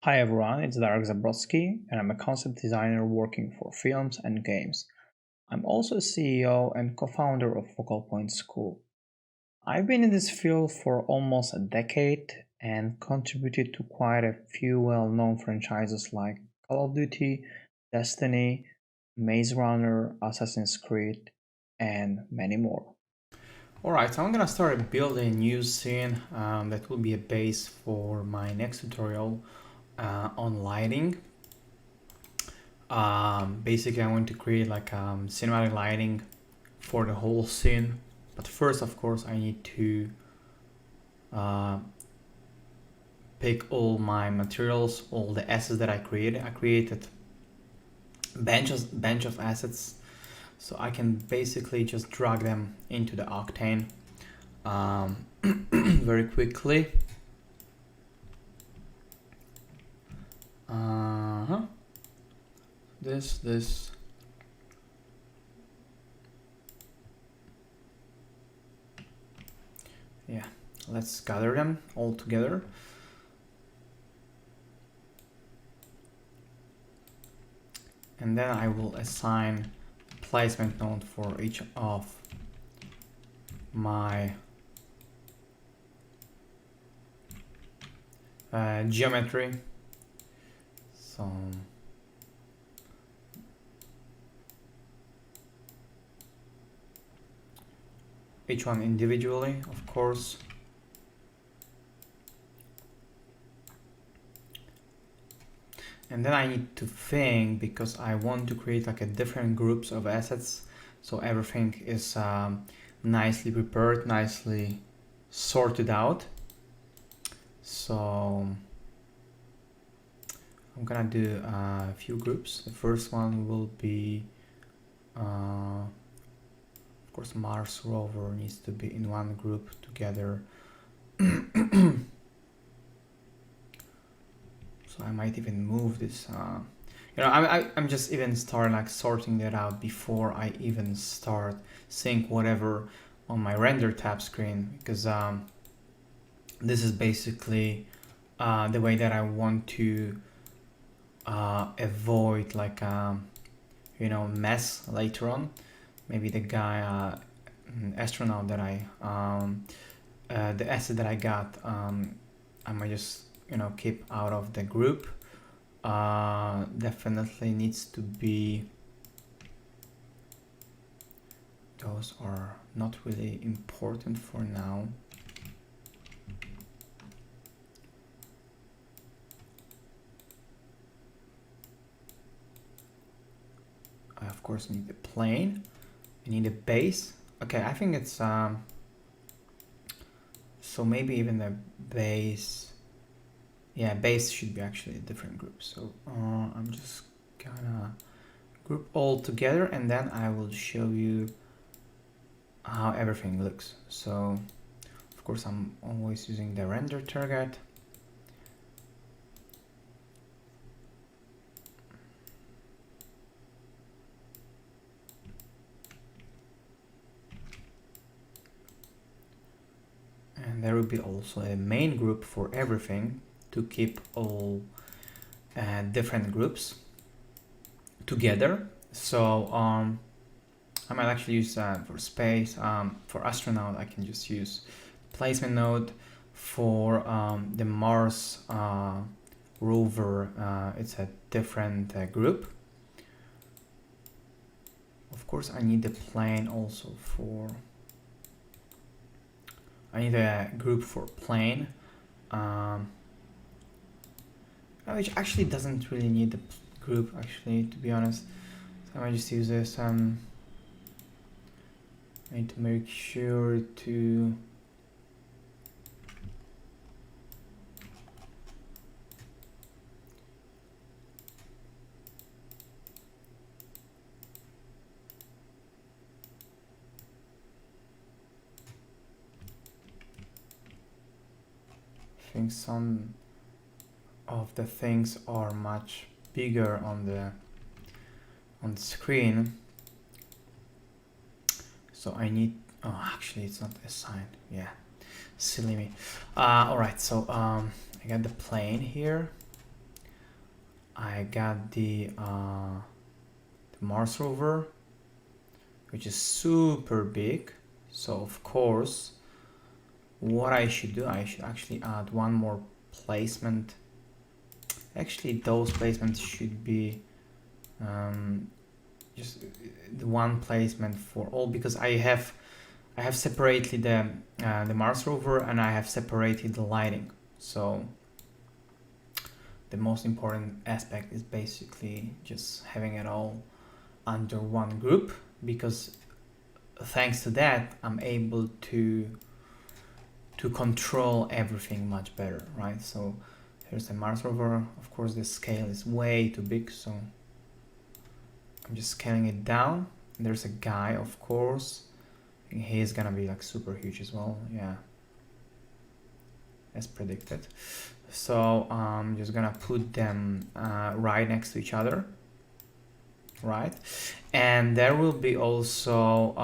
Hi everyone, it's Darek Zabrocki, and I'm a concept designer working for films and games. I'm also a CEO and co-founder of Focal Point School. I've been in this field for almost a decade and contributed to quite a few well-known franchises like Call of Duty, Destiny, Maze Runner, Assassin's Creed, and many more. Alright, so I'm gonna start building a new scene that will be a base for my next tutorial on lighting. Basically, I want to create like cinematic lighting for the whole scene. But first, of course, I need to uh, pick all my materials, all the assets that I created. I created bench of assets, so I can basically just drag them into the Octane very quickly. This. Yeah, let's gather them all together. And then I will assign placement node for each of my geometry. So each one individually, of course. And then I need to think, because I want to create like a different groups of assets, so everything is nicely prepared, nicely sorted out. So I'm gonna do a few groups. The first one will be of course Mars rover needs to be in one group together. So I might even move this. I'm just even start like sorting that out before I even start seeing whatever on my render tab screen, because this is basically the way that I want to avoid like mess later on. Maybe the guy astronaut that the asset that I got, I might just keep out of the group. Definitely needs to be, those are not really important for now. I of course need the plane, I need a base. Okay, I think it's so maybe even the base, yeah, base should be actually a different group. So I'm just gonna group all together, and then I will show you how everything looks. So of course I'm always using the render target. And there will be also a main group for everything to keep all different groups together. So I might actually use that for space. For astronaut, I can just use placement node. For the Mars rover, it's a different group. Of course, I need the plane also for. I need a group for plane, which actually doesn't really need the group, actually, to be honest. So I might just use this. I need to make sure to think some of the things are much bigger on the screen, so I need, oh, actually it's not assigned, yeah, silly me. All right, so I got the plane here. I got the Mars rover, which is super big. So of course, what I should do, I should actually add one more placement. Actually, those placements should be just the one placement for all, because I have separately the Mars rover, and I have separated the lighting. So the most important aspect is basically just having it all under one group, because thanks to that I'm able to control everything much better, right? So here's the Mars rover. Of course, the scale is way too big, so I'm just scaling it down. There's a guy, of course. He's gonna be like super huge as well, yeah, as predicted. So I'm just gonna put them right next to each other, right? And there will be also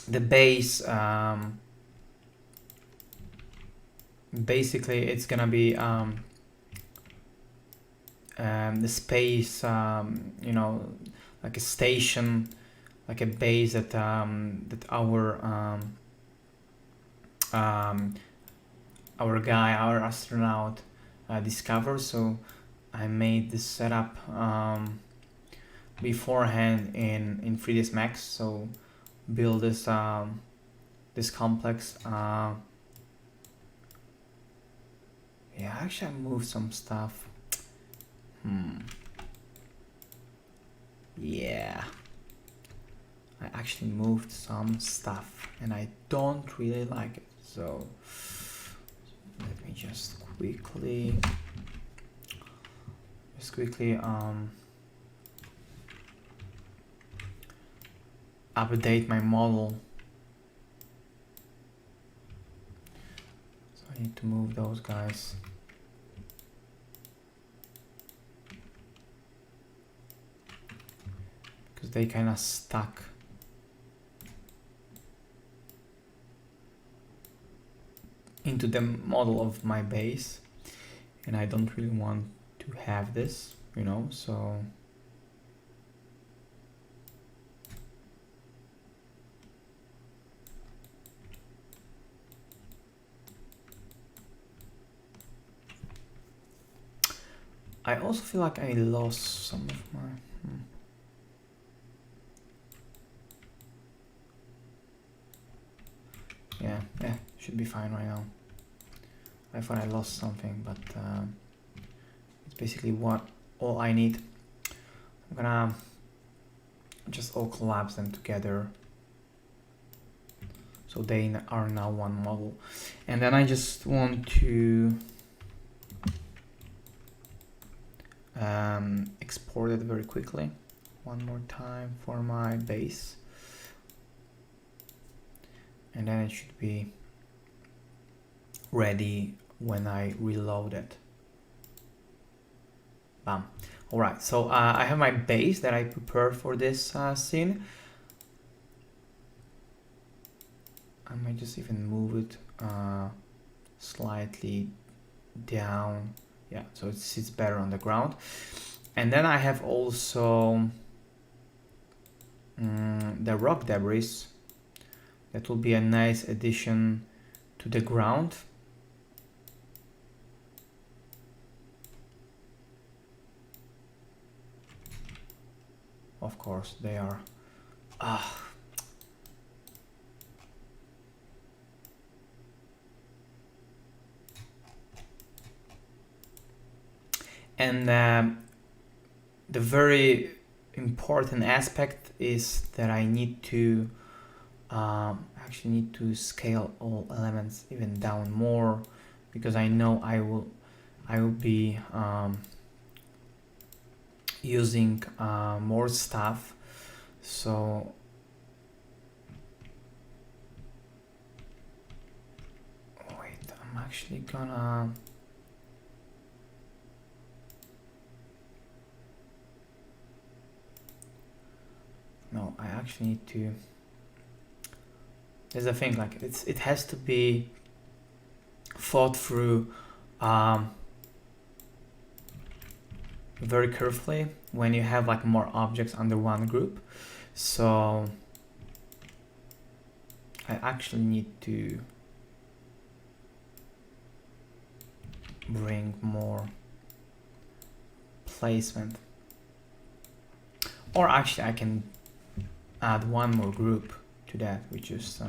the base. Basically, it's gonna be the space, you know, like a station, like a base that that our astronaut discovered. So I made this setup beforehand in 3ds Max. So build this this complex. Yeah, actually I moved some stuff. Yeah, I actually moved some stuff and I don't really like it. So let me just quickly update my model. So I need to move those guys. Because they kind of stuck. Into the model of my base, and I don't really want to have this, you know, so I also feel like I lost some of my yeah, should be fine right now. I thought I lost something, but it's basically all I need. I'm gonna just all collapse them together, so they are now one model. And then I just want to export it very quickly one more time for my base, and then it should be ready when I reload it. Bam. All right, so I have my base that I prepared for this scene. I might just even move it slightly down. Yeah, so it sits better on the ground. And then I have also the rock debris. That will be a nice addition to the ground. Of course, they are. And the very important aspect is that I need to actually need to scale all elements even down more, because I know I will be using more stuff. So wait, I'm actually gonna no, I actually need to. There's a thing, like it has to be thought through very carefully when you have like more objects under one group. So I actually need to bring more placement, or actually I can add one more group to that, which is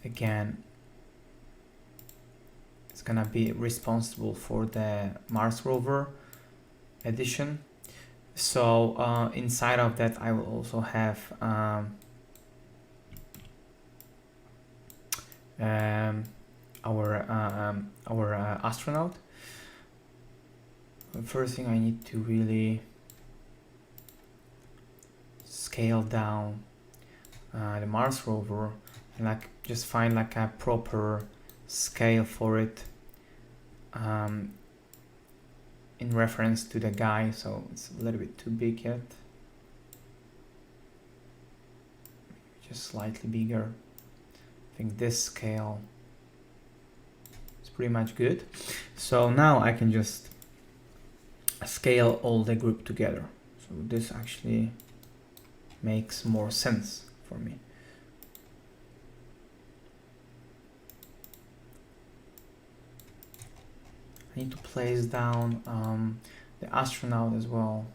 again, it's gonna be responsible for the Mars rover edition. So inside of that I will also have our astronaut. The first thing I need to really scale down the Mars rover and like just find like a proper scale for it in reference to the guy, so it's a little bit too big yet, just slightly bigger. I think this scale is pretty much good. So now I can just scale all the group together, so this actually makes more sense for me. I need to place down the astronaut as well.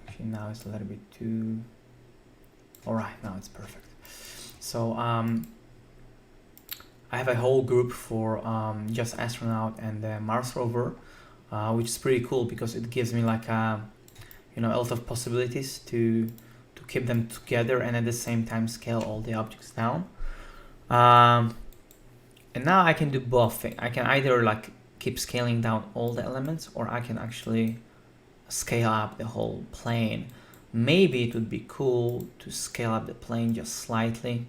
Actually now it's a little bit too... Alright, now it's perfect. So I have a whole group for just astronaut and the Mars rover, which is pretty cool because it gives me like a lot of possibilities to keep them together and at the same time scale all the objects down. And now I can do both things. I can either like keep scaling down all the elements, or I can actually scale up the whole plane. Maybe it would be cool to scale up the plane just slightly,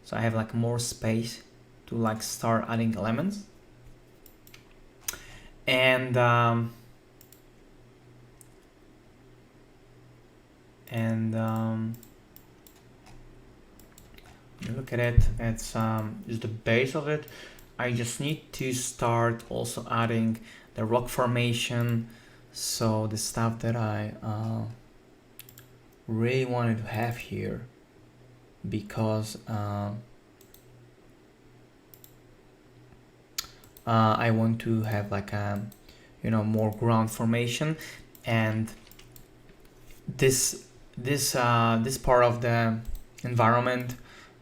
so I have like more space to like start adding elements. And you look at it, it's just the base of it. I just need to start also adding the rock formation, so the stuff that I really wanted to have here, because I want to have like a more ground formation, and this part of the environment,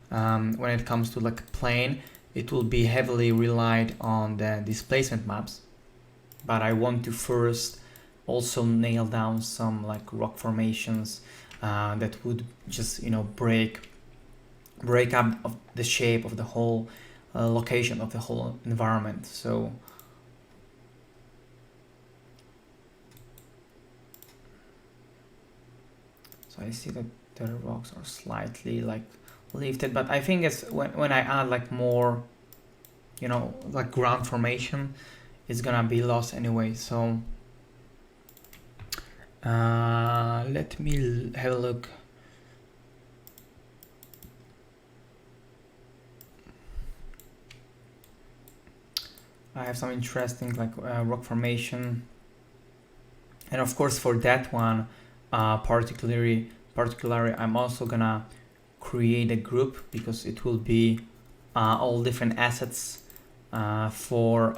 when it comes to like a plane, it will be heavily relied on the displacement maps, but I want to first also nail down some like rock formations that would just break up of the shape of the whole location of the whole environment. So I see that the rocks are slightly like lifted, but I think it's when I add like more like ground formation, it's gonna be lost anyway. So let me have a look. I have some interesting like rock formation, and of course for that one particularly I'm also gonna create a group, because it will be all different assets for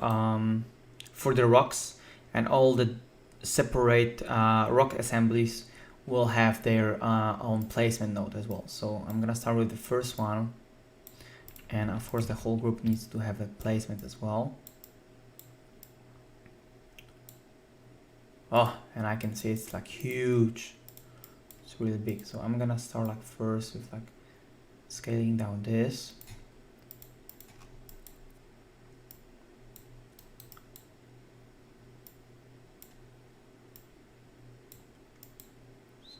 the rocks, and all the separate rock assemblies will have their own placement node as well. So I'm gonna start with the first one, and of course the whole group needs to have a placement as well. Oh, and I can see it's like huge, it's really big. So I'm gonna start like first with like scaling down this.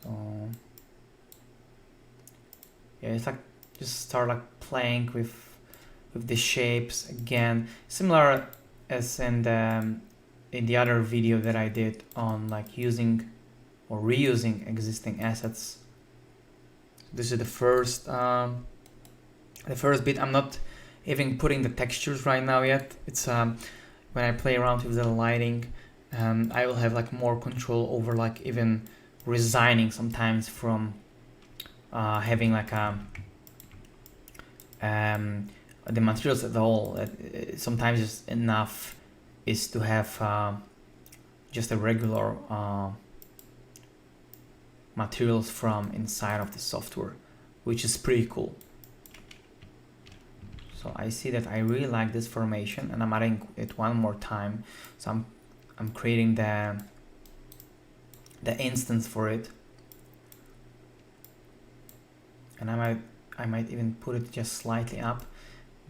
So yeah, it's like just start like playing with the shapes again, similar as in the other video that I did on like using or reusing existing assets. This is the first bit. I'm not even putting the textures right now yet. It's when when I play around with the lighting, I will have like more control over like even resigning sometimes from having like the materials at all. Sometimes just enough is to have just a regular materials from inside of the software, which is pretty cool. So I see that I really like this formation, and I'm adding it one more time. So I'm creating the instance for it, and I might even put it just slightly up,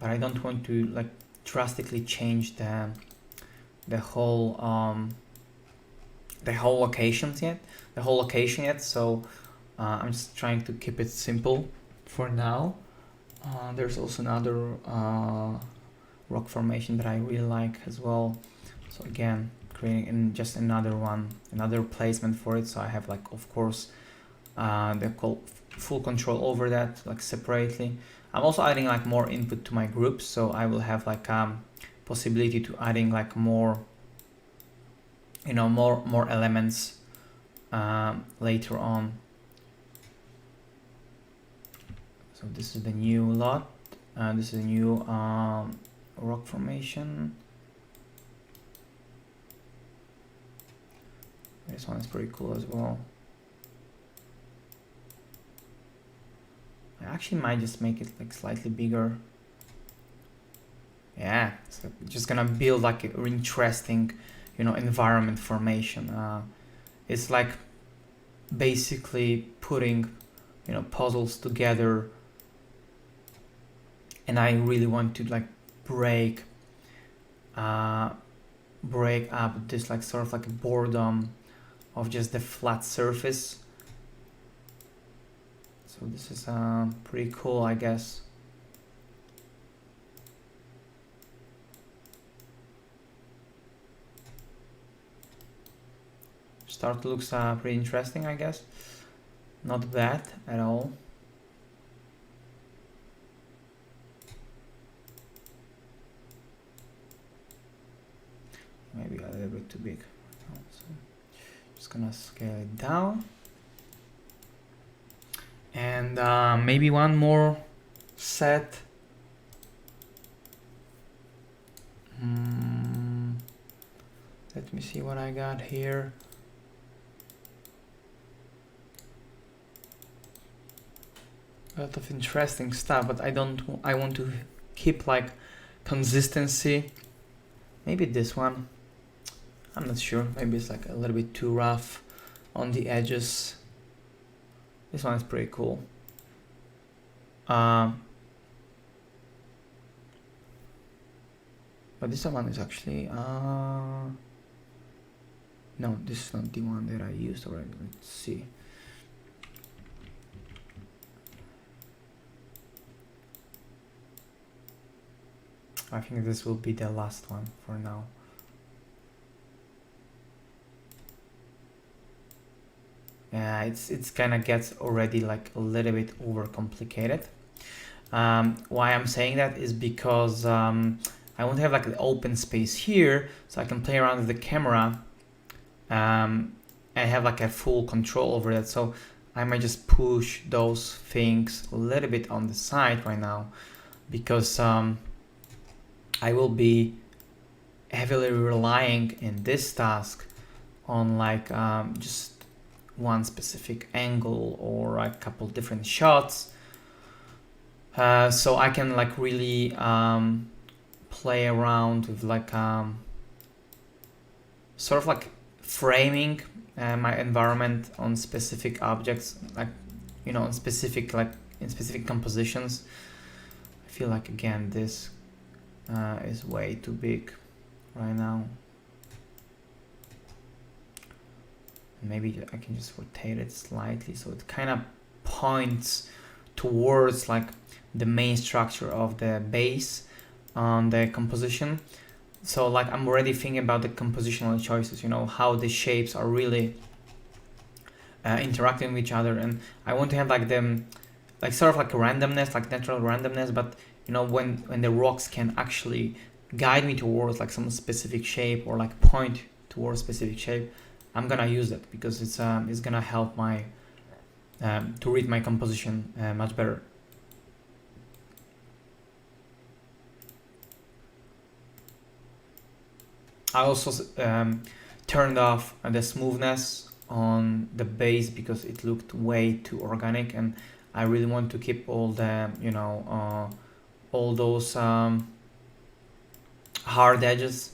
but I don't want to like drastically change the whole location yet. So I'm just trying to keep it simple for now. There's also another rock formation that I really like as well. So again, creating just another placement for it. So I have like, of course, the full control over that, like separately. I'm also adding like more input to my groups, so I will have like possibility to adding like more, more elements later on. So this is the new lot. This is a new rock formation. This one is pretty cool as well. I actually might just make it like slightly bigger. Yeah, so just gonna build like an interesting, environment formation. It's like basically putting, puzzles together, and I really want to like break up this like sort of like a boredom of just the flat surface. So this is pretty cool, I guess. Start looks pretty interesting, I guess. Not bad at all. Maybe a little bit too big. So just gonna scale it down. And maybe one more set. Let me see what I got here. A lot of interesting stuff, but I want to keep like consistency. Maybe this one. I'm not sure. Maybe it's like a little bit too rough on the edges. This one is pretty cool. But this one is actually no, this is not the one that I used already. Let's see. I think this will be the last one for now. Yeah, it's kind of gets already like a little bit overcomplicated. Why I'm saying that is because I want to have like an open space here, so I can play around with the camera and have like a full control over that. So I might just push those things a little bit on the side right now, because I will be heavily relying in this task on like just one specific angle or a couple different shots, so I can like really play around with like sort of like framing my environment on specific objects, like in specific compositions. I feel like again this is way too big right now. Maybe I can just rotate it slightly so it kind of points towards like the main structure of the base on the composition. So like I'm already thinking about the compositional choices, how the shapes are really interacting with each other, and I want to have like them like sort of like a randomness, like natural randomness, but when the rocks can actually guide me towards like some specific shape or like point towards specific shape, I'm gonna use it because it's gonna help my to read my composition much better. I also turned off the smoothness on the base because it looked way too organic, and I really want to keep all the, you know, all those hard edges.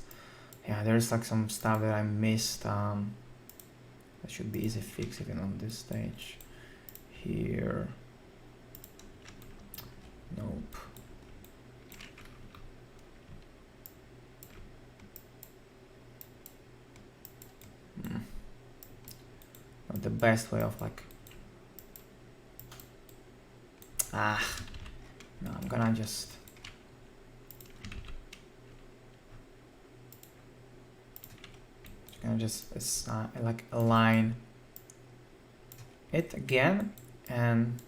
Yeah, there's like some stuff that I missed. That should be easy fix even on this stage. Here. Nope. Not the best way of like. No, I'm gonna just. Gonna just like align it again and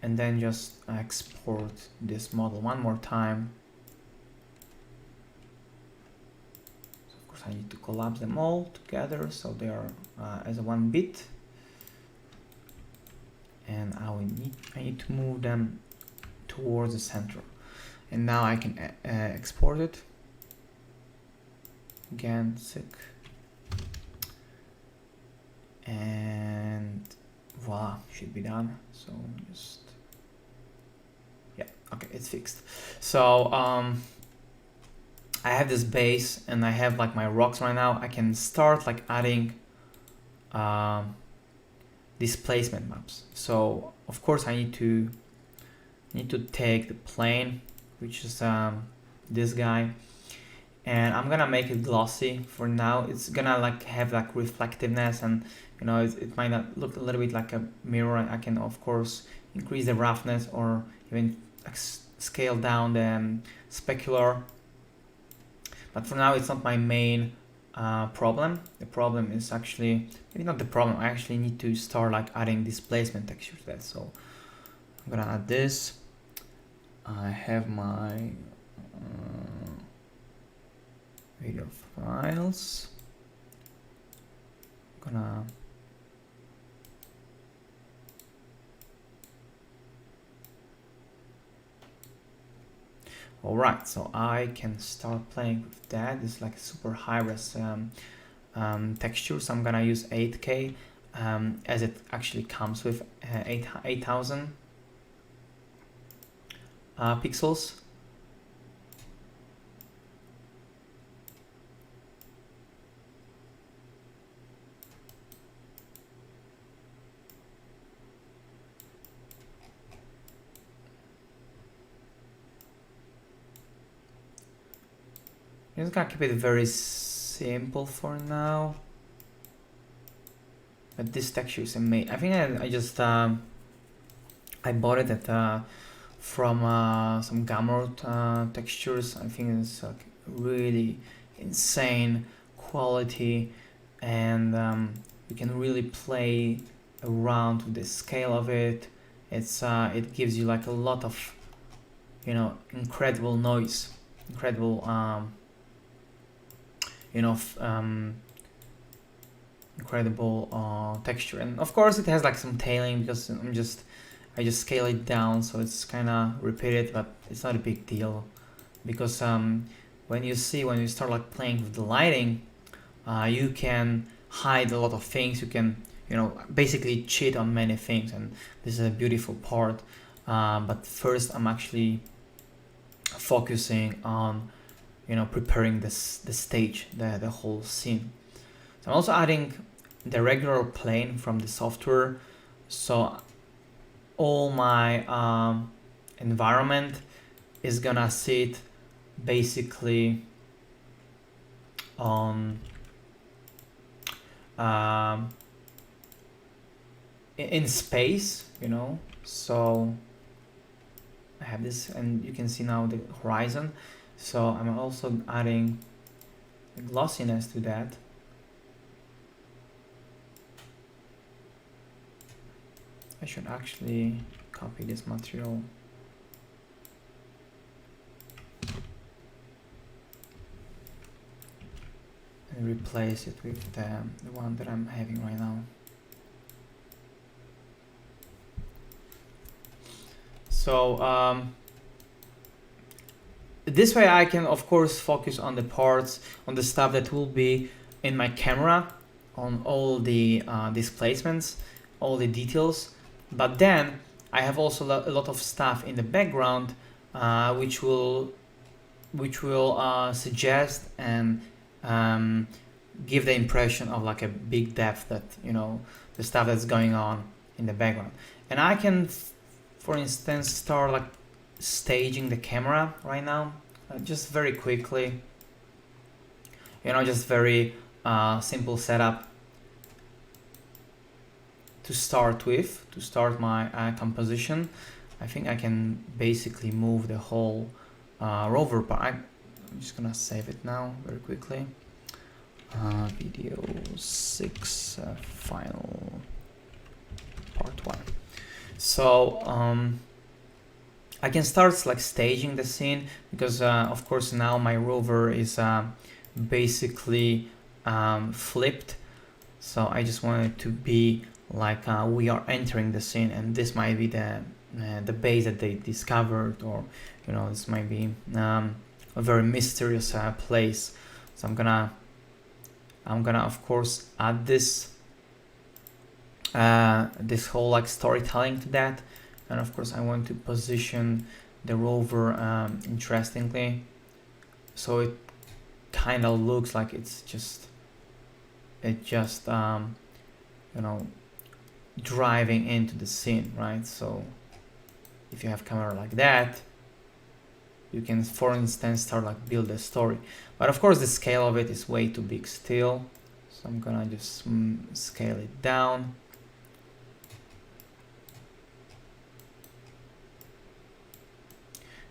then just export this model one more time. So of course I need to collapse them all together so they are as a one bit, and I need to move them towards the center. And now I can export it. Again, sick. And voila, should be done. So just, yeah, okay, it's fixed. So I have this base and I have like my rocks right now. I can start like adding displacement maps. So of course I need to take the plane, which is this guy, and I'm gonna make it glossy for now. It's gonna like have like reflectiveness, and you know it might not look a little bit like a mirror. I can of course increase the roughness or even like scale down the specular, but for now it's not my main problem. The problem is actually maybe not the problem. I actually need to start like adding displacement textures to that. So I'm gonna add this. I have my video files. I'm gonna alright, so I can start playing with that. It's like super high res texture, so I'm gonna use 8K as it actually comes with 8000 pixels. I'm just gonna keep it very simple for now. But this texture is amazing. I think I just I bought it at from some Gumroad textures. I think it's like really insane quality, and you can really play around with the scale of it. It's it gives you like a lot of, you know, incredible noise, incredible you know, incredible texture, and of course it has like some tailing because I just scale it down, so it's kind of repeated, but it's not a big deal because when you start like playing with the lighting, you can hide a lot of things. You can, you know, basically cheat on many things, and this is a beautiful part. But first, I'm actually focusing on, you know, preparing the stage, the whole scene. So I'm also adding the regular plane from the software, so all my environment is gonna sit basically on in space, you know. So I have this, and you can see now the horizon. So I'm also adding glossiness to that. I should actually copy this material. And replace it with the one that I'm having right now. So this way I can of course focus on the parts, on the stuff that will be in my camera, on all the displacements, all the details. But then I have also a lot of stuff in the background which will suggest and give the impression of like a big depth, that you know, the stuff that's going on in the background. And I can, for instance, start like staging the camera right now, just very quickly, you know, just very simple setup to start with, to start my composition. I think I can basically move the whole rover part. I'm just gonna save it now very quickly. Video 6 final part 1. So I can start like staging the scene, because of course now my rover is basically flipped. So I just want it to be like we are entering the scene, and this might be the base that they discovered, or you know, this might be a very mysterious place. So I'm gonna of course add this this whole like storytelling to that. And of course I want to position the rover interestingly, so it kind of looks like it's just you know, driving into the scene, right? So if you have camera like that, you can, for instance, start like build a story. But of course the scale of it is way too big still, so I'm gonna just scale it down.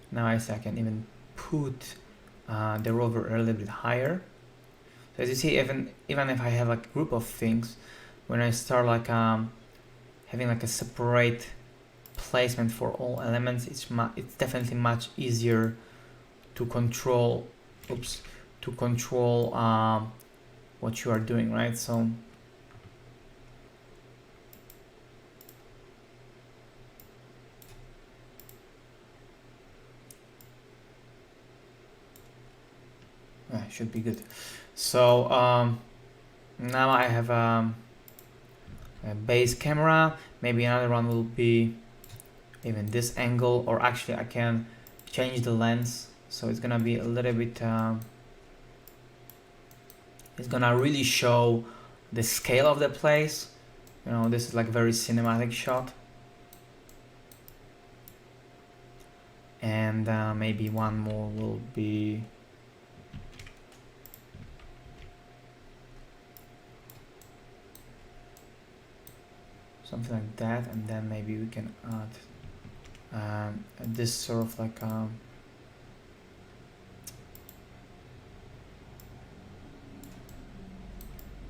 Now I see I can even put the rover a little bit higher. So as you see, even if I have like a group of things, when I start like having like a separate placement for all elements, it's definitely much easier to control. To control what you are doing, right? So should be good. So now I have a base camera. Maybe another one will be even this angle, or actually I can change the lens, so it's gonna be a little bit it's gonna really show the scale of the place. You know, this is like a very cinematic shot. And maybe one more will be something like that, and then maybe we can add this sort of like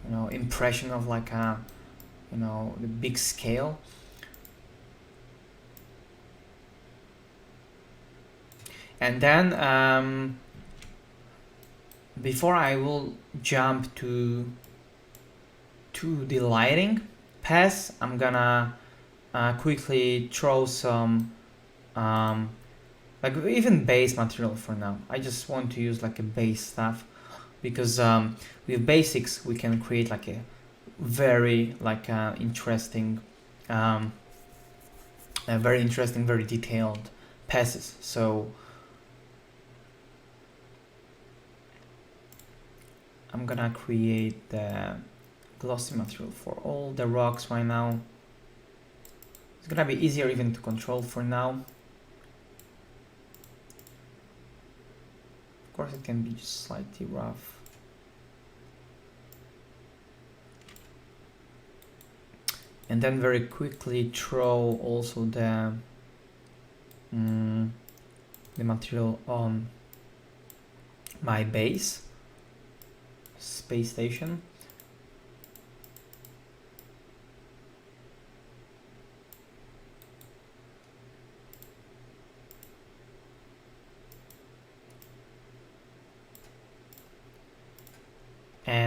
you know, impression of like you know, the big scale. And then before I will jump to the lighting pass, I'm gonna quickly throw some like even base material for now. I just want to use like a base stuff, because with basics we can create like a very like interesting very detailed passes. So I'm gonna create the glossy material for all the rocks right now. It's gonna be easier even to control for now. Of course it can be just slightly rough. And then very quickly throw also the material on my base space station.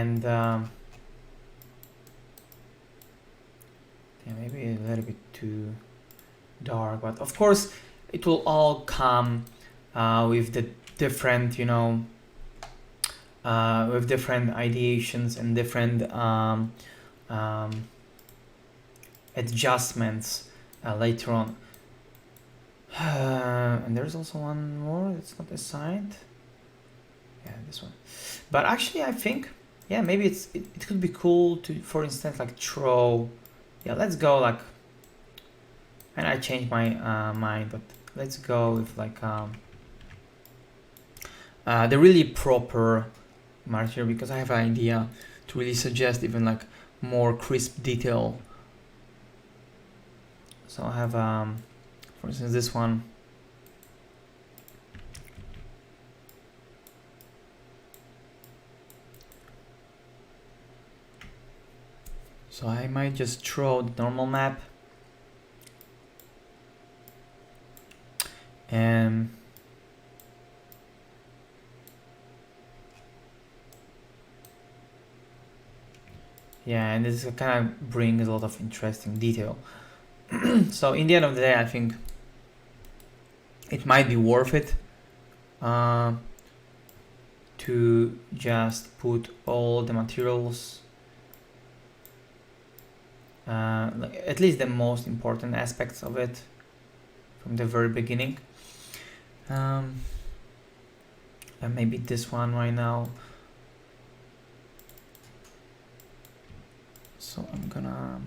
and yeah, maybe a little bit too dark, but of course it will all come with the different, you know, with different ideations and different adjustments later on. And there's also one more that's not assigned. Yeah, this one. But actually, I think, yeah, maybe it could be cool to, for instance, like throw. Yeah, let's go like. And I changed my mind, but let's go with like the really proper material, because I have an idea to really suggest even like more crisp detail. So I have, for instance, this one. So I might just throw the normal map and yeah, and this kind of brings a lot of interesting detail. So in the end of the day, I think it might be worth it to just put all the materials, at least the most important aspects of it from the very beginning. And maybe this one right now. So I'm gonna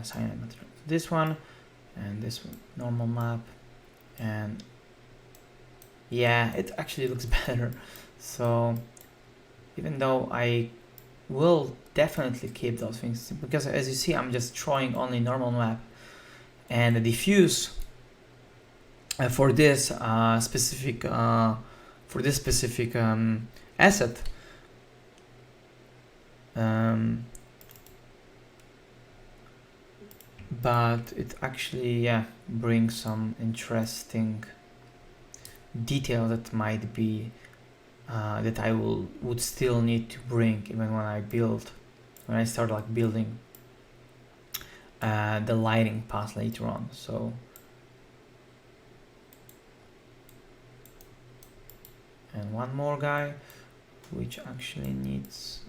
assign a material to this one and this one, normal map, and yeah, it actually looks better. So even though I will definitely keep those things, because as you see, I'm just throwing only normal map, and the diffuse for this specific asset but it actually, yeah, brings some interesting detail that might be that I would still need to bring even when I start like building the lighting path later on. So and one more guy which actually needs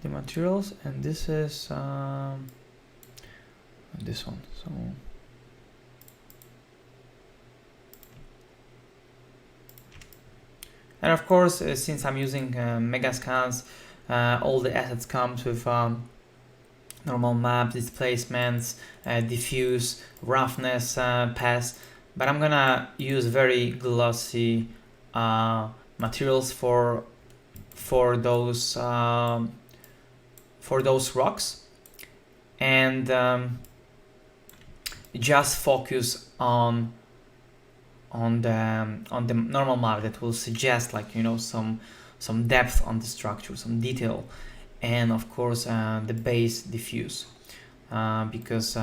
the materials, and this is this one. So and of course, since I'm using Megascans, all the assets comes with normal maps, displacements, diffuse, roughness, paths, but I'm gonna use very glossy materials for those rocks, and just focus on the normal map that will suggest, like, you know, some depth on the structure, some detail, and of course the base diffuse, because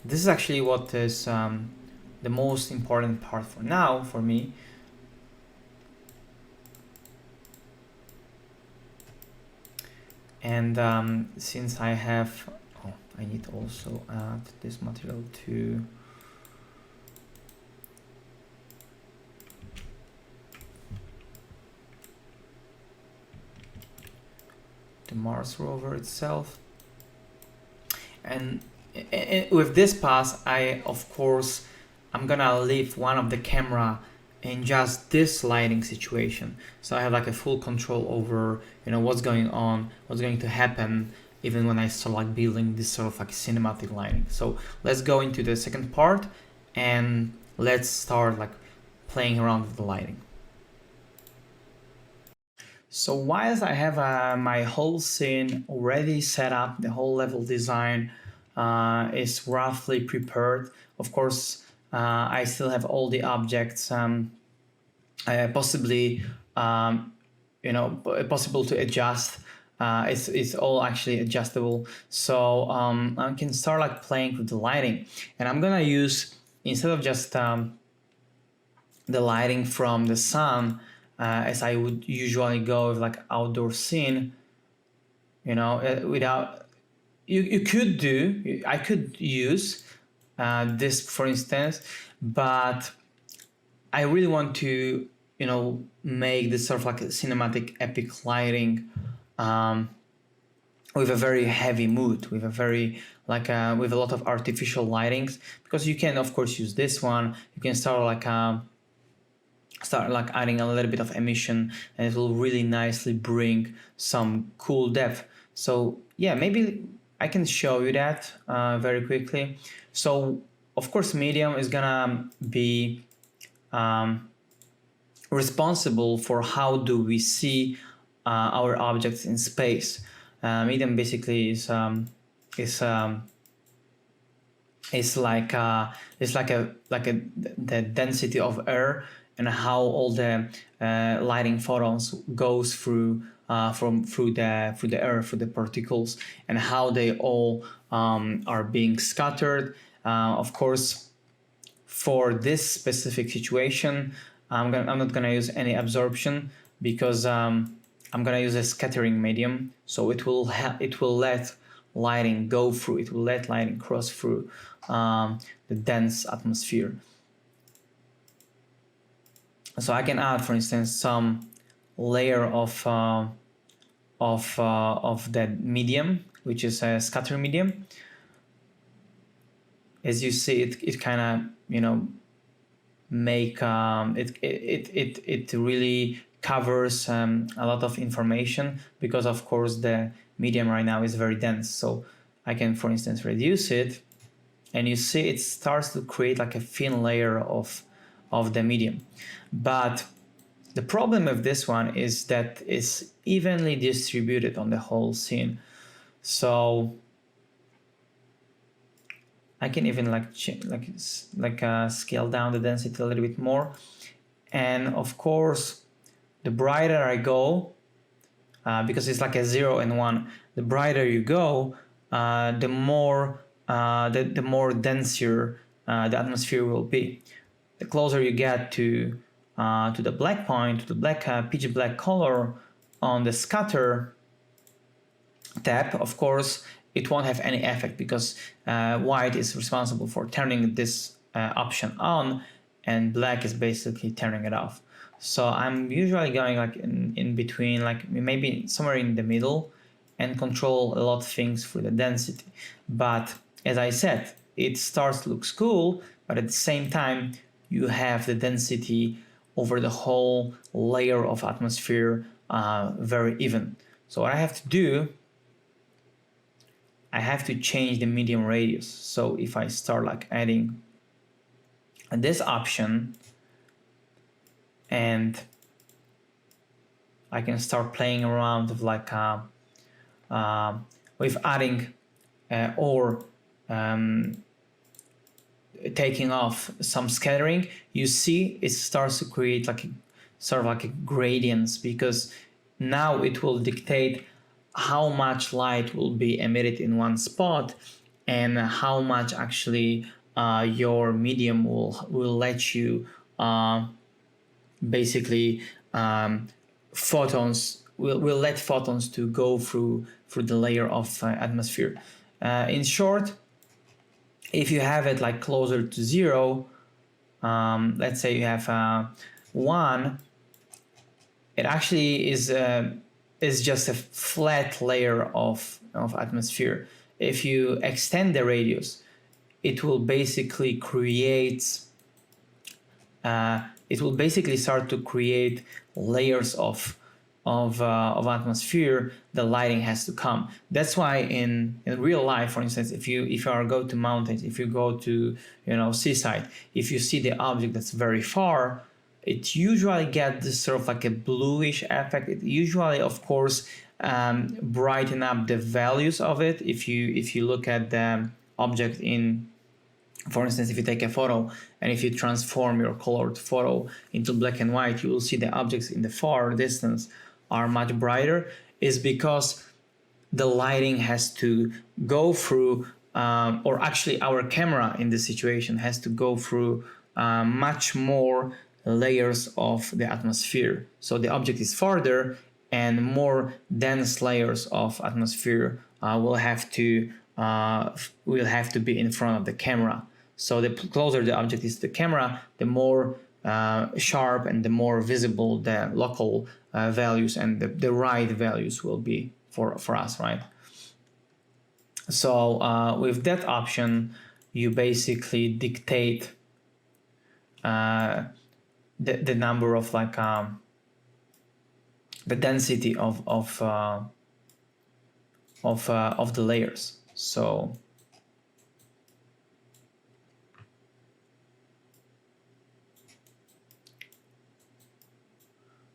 this is actually what is the most important part for now for me. And since I have, I need to also add this material to the Mars rover itself. And with this pass, I'm gonna leave one of the camera in just this lighting situation, so I have like a full control over, you know, what's going on, what's going to happen, even when I start like building this sort of like cinematic lighting. So let's go into the second part and let's start like playing around with the lighting. So whilst I have my whole scene already set up, the whole level design is roughly prepared. Of course, I still have all the objects possibly possible to adjust. It's all actually adjustable, so I can start like playing with the lighting, and I'm gonna use, instead of just the lighting from the sun, as I would usually go with like outdoor scene, without you could do, I could use this for instance, but I really want to make this sort of like a cinematic epic lighting with a very heavy mood, with a very with a lot of artificial lightings, because you can of course use this one. You can start adding a little bit of emission, and it will really nicely bring some cool depth. So yeah, maybe I can show you that very quickly. So of course medium is gonna be responsible for how do we see our objects in space. Medium basically is the density of air, and how all the lighting photons goes through the air, through the particles, and how they all are being scattered. Of course, for this specific situation, I'm not gonna use any absorption, because I'm gonna use a scattering medium, so it will let lighting go through, it will let lighting cross through the dense atmosphere. So I can add, for instance, some layer of that medium, which is a scatter medium. As you see, it kind of make it really covers a lot of information, because of course the medium right now is very dense. So I can, for instance, reduce it, and you see it starts to create like a thin layer of the medium. But the problem with this one is that it's evenly distributed on the whole scene. So I can even scale down the density a little bit more. And of course, the brighter I go, because it's like a 0 and 1, the brighter you go, the more denser the atmosphere will be. The closer you get to the black point, to the black pitch black color on the scatter tab, of course, it won't have any effect, because white is responsible for turning this option on, and black is basically turning it off. So I'm usually going like in between, like maybe somewhere in the middle, and control a lot of things for the density. But as I said, it starts to look cool, but at the same time you have the density over the whole layer of atmosphere very even. So what I have to do, I have to change the medium radius. So if I start like adding this option, and I can start playing around with with adding or taking off some scattering, you see it starts to create like a gradients, because now it will dictate how much light will be emitted in one spot, and how much actually your medium will let you basically photons will let photons to go through the layer of atmosphere. In short, if you have it like closer to 0, let's say you have 1, it actually is just a flat layer of atmosphere. If you extend the radius, it will basically create start to create layers of atmosphere. The lighting has to come. That's why in real life, for instance, if you go to mountains, if you go to seaside, if you see the object that's very far, it usually gets this sort of like a bluish effect. It usually, of course, brighten up the values of it. If you look at the object in For instance, if you take a photo and if you transform your colored photo into black and white, you will see the objects in the far distance are much brighter, is because the lighting has to go through, or actually our camera in this situation has to go through much more layers of the atmosphere. So the object is farther and more dense layers of atmosphere will have to be in front of the camera. So the closer the object is to the camera, the more sharp and the more visible the local values and the right values will be for us, right? So with that option, you basically dictate the number of like the density of the layers. So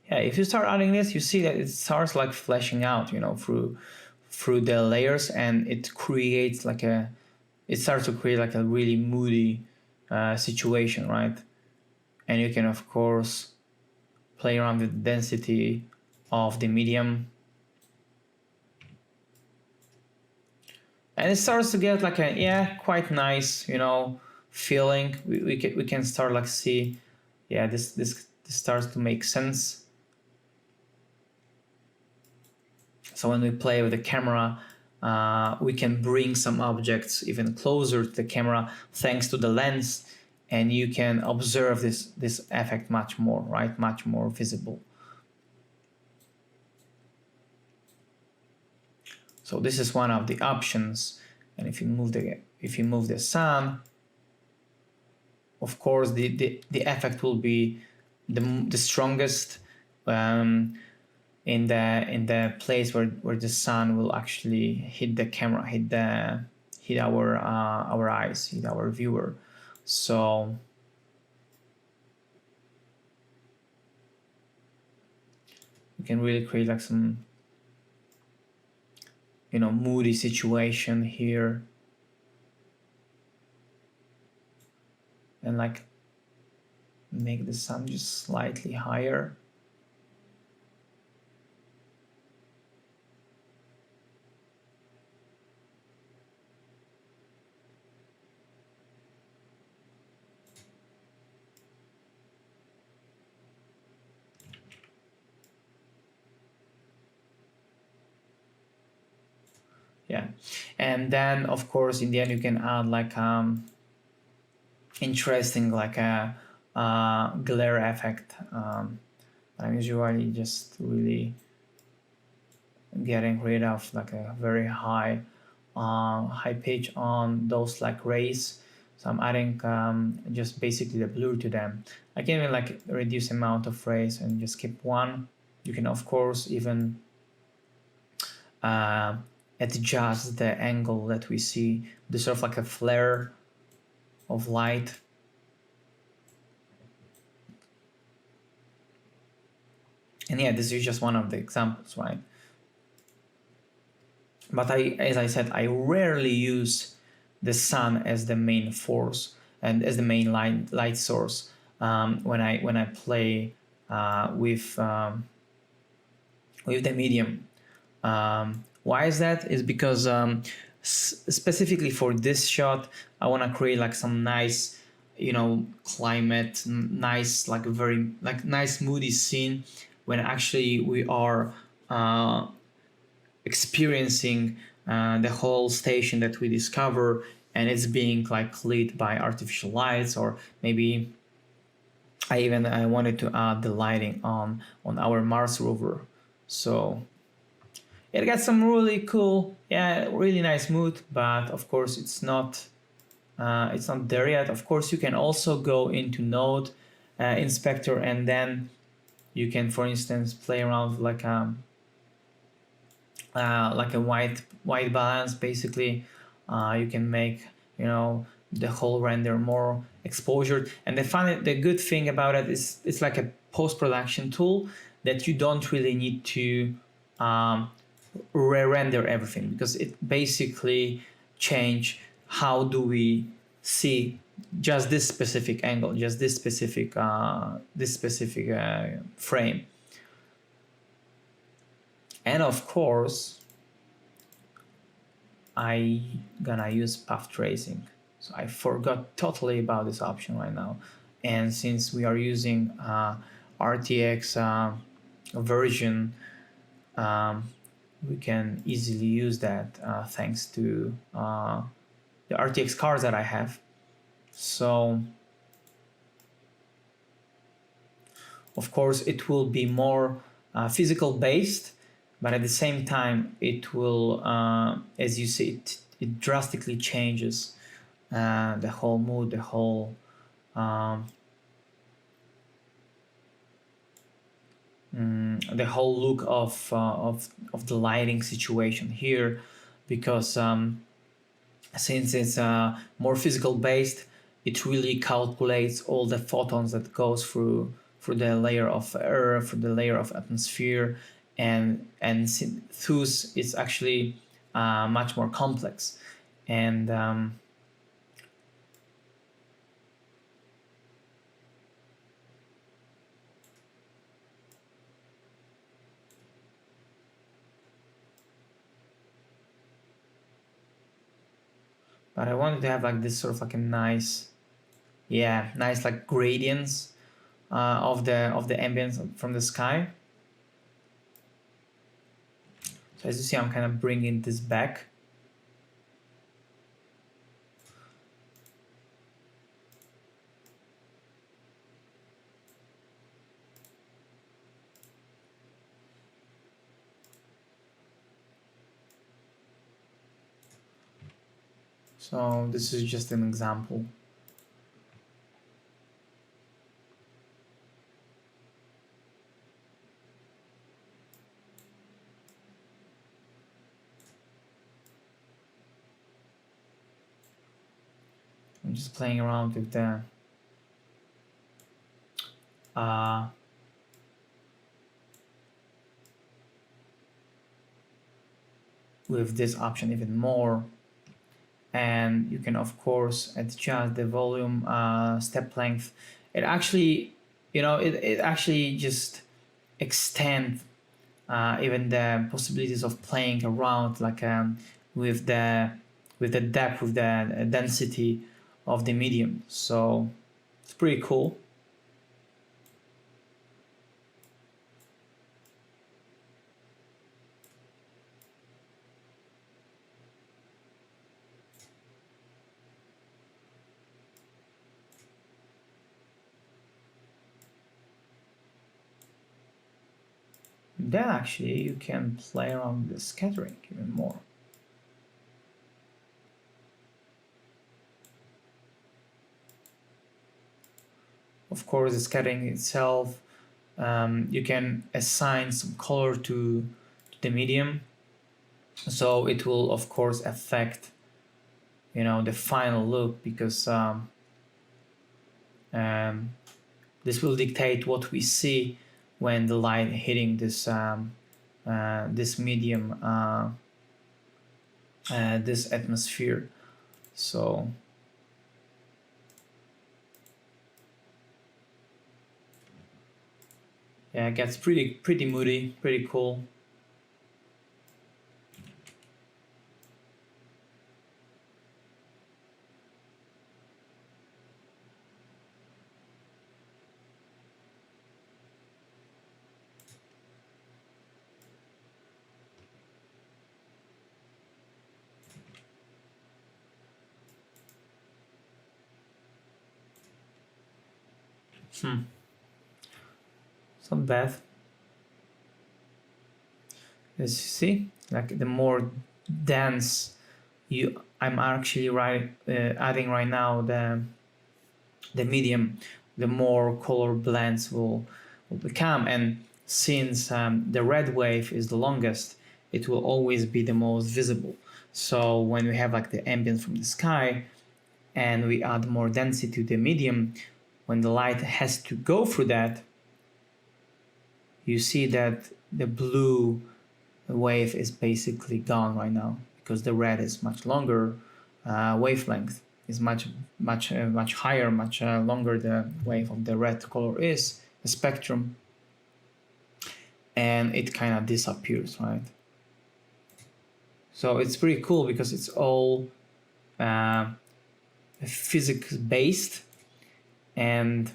yeah, if you start adding this, you see that it starts like fleshing out, you know, through the layers, and it starts to create like a really moody situation, right? And you can of course play around with the density of the medium, and it starts to get like a quite nice, you know, feeling. We can start like see, yeah, this starts to make sense. So when we play with the camera, we can bring some objects even closer to the camera thanks to the lens, and you can observe this effect much more, right? Much more visible. So this is one of the options. And if you move the sun, of course the effect will be the strongest in the place where the sun will actually hit the camera, hit our eyes, hit our viewer. So you can really create like some, you know, moody situation here, and like make the sun just slightly higher. Yeah, and then of course in the end you can add like interesting like a glare effect. I'm usually just really getting rid of like a very high pitch on those like rays. So I'm adding just basically the blur to them. I can even like reduce amount of rays and just keep one. You can of course even adjust the angle that we see. There's sort of like a flare of light. And yeah, this is just one of the examples, right? But as I said, I rarely use the sun as the main force and as the main light source when I play with the medium. Why is that? Is because specifically for this shot, I want to create like some nice, you know, climate, nice, like a very like nice moody scene when actually we are experiencing the whole station that we discover, and it's being like lit by artificial lights, or maybe I wanted to add the lighting on our Mars rover. So it got some really cool, really nice mood, but of course it's not there yet. Of course you can also go into node inspector, and then you can, for instance, play around with like a white balance. Basically, you can make, you know, the whole render more exposure. And the good thing about it is it's like a post-production tool that you don't really need to re-render everything, because it basically change how do we see just this specific angle, just this specific frame. And of course, I gonna use path tracing. So I forgot totally about this option right now. And since we are using RTX version, we can easily use that thanks to the RTX cards that I have. So of course it will be more physical based, but at the same time it will, as you see, it drastically changes the whole mood, the whole look of the lighting situation here, because since it's more physical based, it really calculates all the photons that goes through the layer of air, through the layer of atmosphere, and thus it's actually much more complex. And but I wanted to have like this sort of like a nice like gradients of the ambience from the sky. So as you see, I'm kind of bringing this back. So this is just an example. I'm just playing around with the with this option even more. And you can of course adjust the volume, step length. It actually, it actually just extend even the possibilities of playing around, like with the depth, with the density of the medium. So it's pretty cool. Then actually you can play around with the scattering even more. Of course, the scattering itself, you can assign some color to the medium, so it will of course affect, the final look, because this will dictate what we see when the light hitting this this medium, this atmosphere. So yeah, it gets pretty moody, pretty cool. It's not bad. As you see, like the more dense I'm actually adding right now the medium, the more color blends will become. And since the red wave is the longest, it will always be the most visible. So when we have like the ambience from the sky and we add more density to the medium, when the light has to go through that, you see that the blue wave is basically gone right now, because the red is much longer wavelength. is much higher, much longer the wave of the red color is, the spectrum, and it kind of disappears, right? So it's pretty cool because it's all physics based, and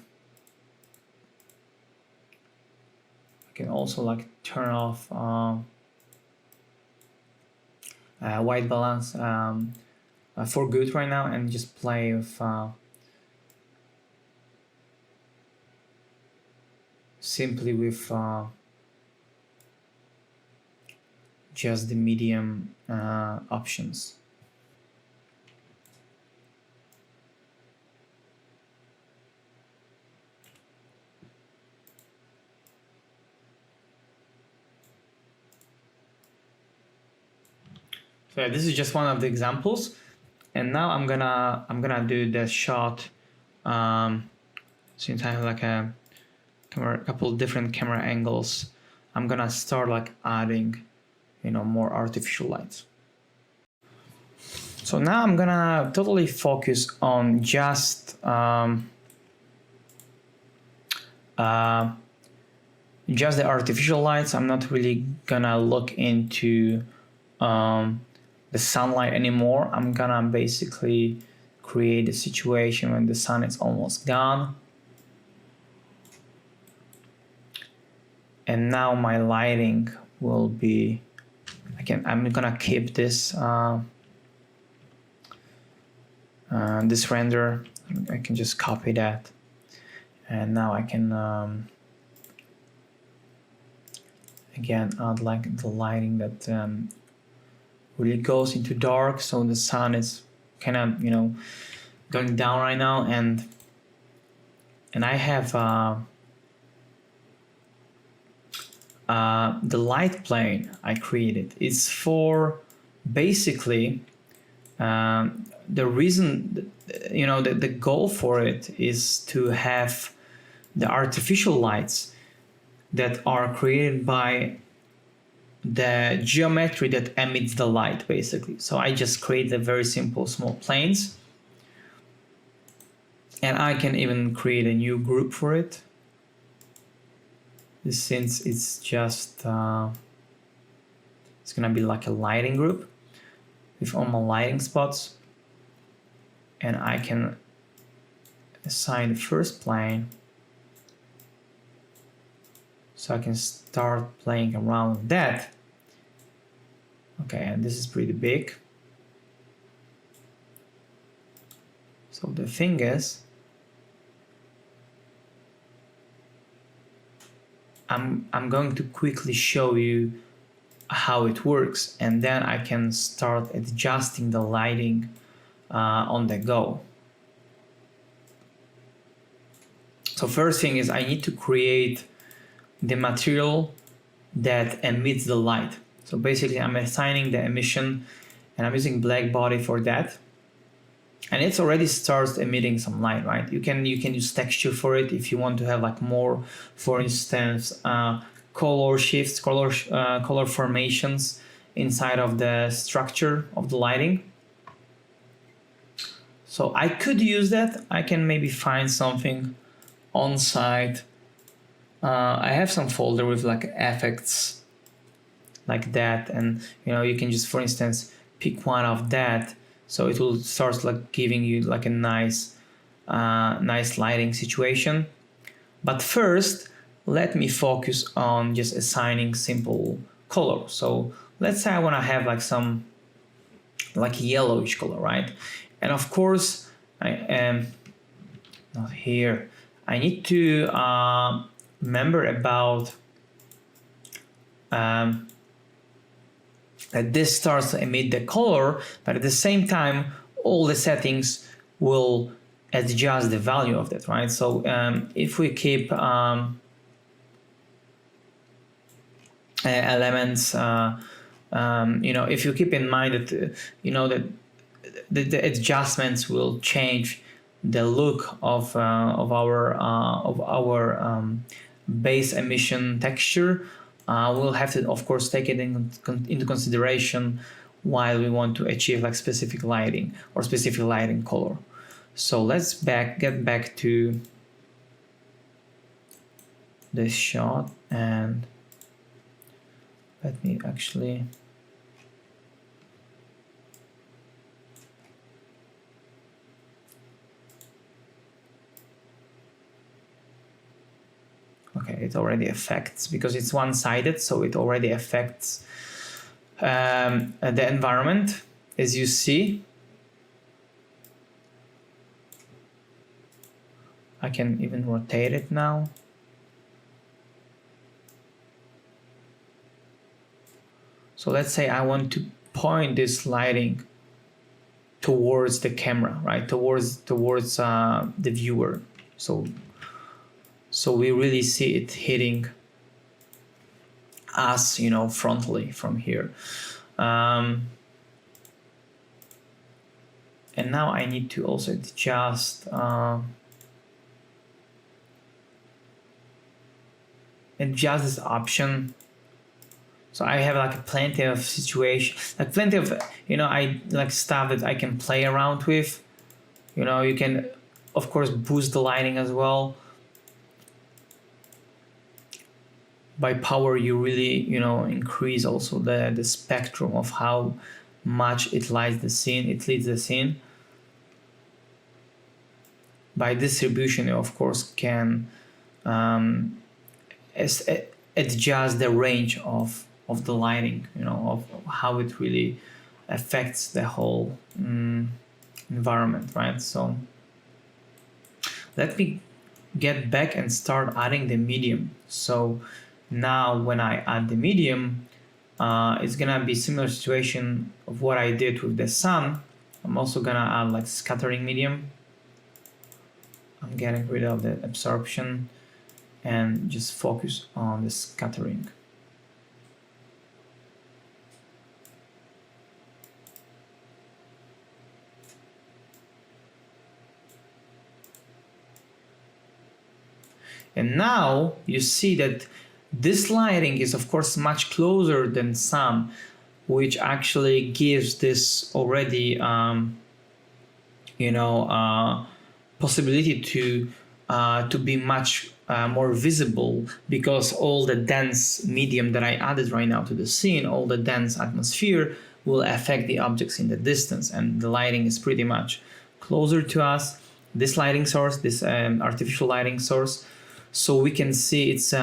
I can also like turn off white balance for good right now and just play with simply with just the medium options. So yeah, this is just one of the examples, and now I'm gonna do the shot. Since I have like a couple of different camera angles, I'm gonna start like adding, you know, more artificial lights. So now I'm gonna totally focus on just the artificial lights. I'm not really gonna look into the sunlight anymore. I'm gonna basically create a situation when the sun is almost gone. And now my lighting will be, I'm gonna keep this this render. I can just copy that, and now I can again add like the lighting that really goes into dark, so the sun is kind of, you know, going down right now, and I have the light plane I created. It's for basically the reason, you know, the goal for it is to have the artificial lights that are created by the geometry that emits the light, basically. So I just create a very simple small planes, and I can even create a new group for it, since it's just it's gonna be like a lighting group with all my lighting spots, and I can assign the first plane, so I can start playing around with that. Okay, and this is pretty big. So the thing is, I'm going to quickly show you how it works, and then I can start adjusting the lighting on the go. So first thing is I need to create the material that emits the light. So basically I'm assigning the emission, and I'm using black body for that. And it already starts emitting some light, right? You can use texture for it if you want to have like more, for instance, color shifts, color formations inside of the structure of the lighting. So I could use that. I can maybe find something on site. I have some folder with like effects like that, and you know, you can just, for instance, pick one of that. So it will start like giving you like a nice lighting situation. But first, let me focus on just assigning simple color. So let's say I want to have like some like yellowish color, right? And of course, I am not here. I need to remember about that this starts to emit the color, but at the same time, all the settings will adjust the value of that, right? So if we keep elements, you know, if you keep in mind that, you know, that the adjustments will change the look of our base emission texture. We'll have to, of course, take it into consideration while we want to achieve like specific lighting or specific lighting color. So let's get back to this shot, and let me actually okay, it already affects because it's one-sided, so it already affects the environment, as you see. I can even rotate it now. So let's say I want to point this lighting towards the camera, right? Towards the viewer. So we really see it hitting us, you know, frontally from here. And now I need to also adjust this option. So I have like plenty of situations, like plenty of, you know, I like stuff that I can play around with. You know, you can of course boost the lighting as well. By power, you really, you know, increase also the spectrum of how much it lights the scene, it leads the scene. By distribution, you of course can adjust the range of the lighting, you know, of how it really affects the whole environment, right? So let me get back and start adding the medium. So now when I add the medium, it's gonna be similar situation of what I did with the sun. I'm also gonna add like scattering medium. I'm getting rid of the absorption and just focus on the scattering. And now you see that this lighting is of course much closer than sun, which actually gives this already possibility to be much more visible, because all the dense medium that I added right now to the scene, all the dense atmosphere will affect the objects in the distance, and the lighting is pretty much closer to us. This lighting source, this artificial lighting source, so we can see it's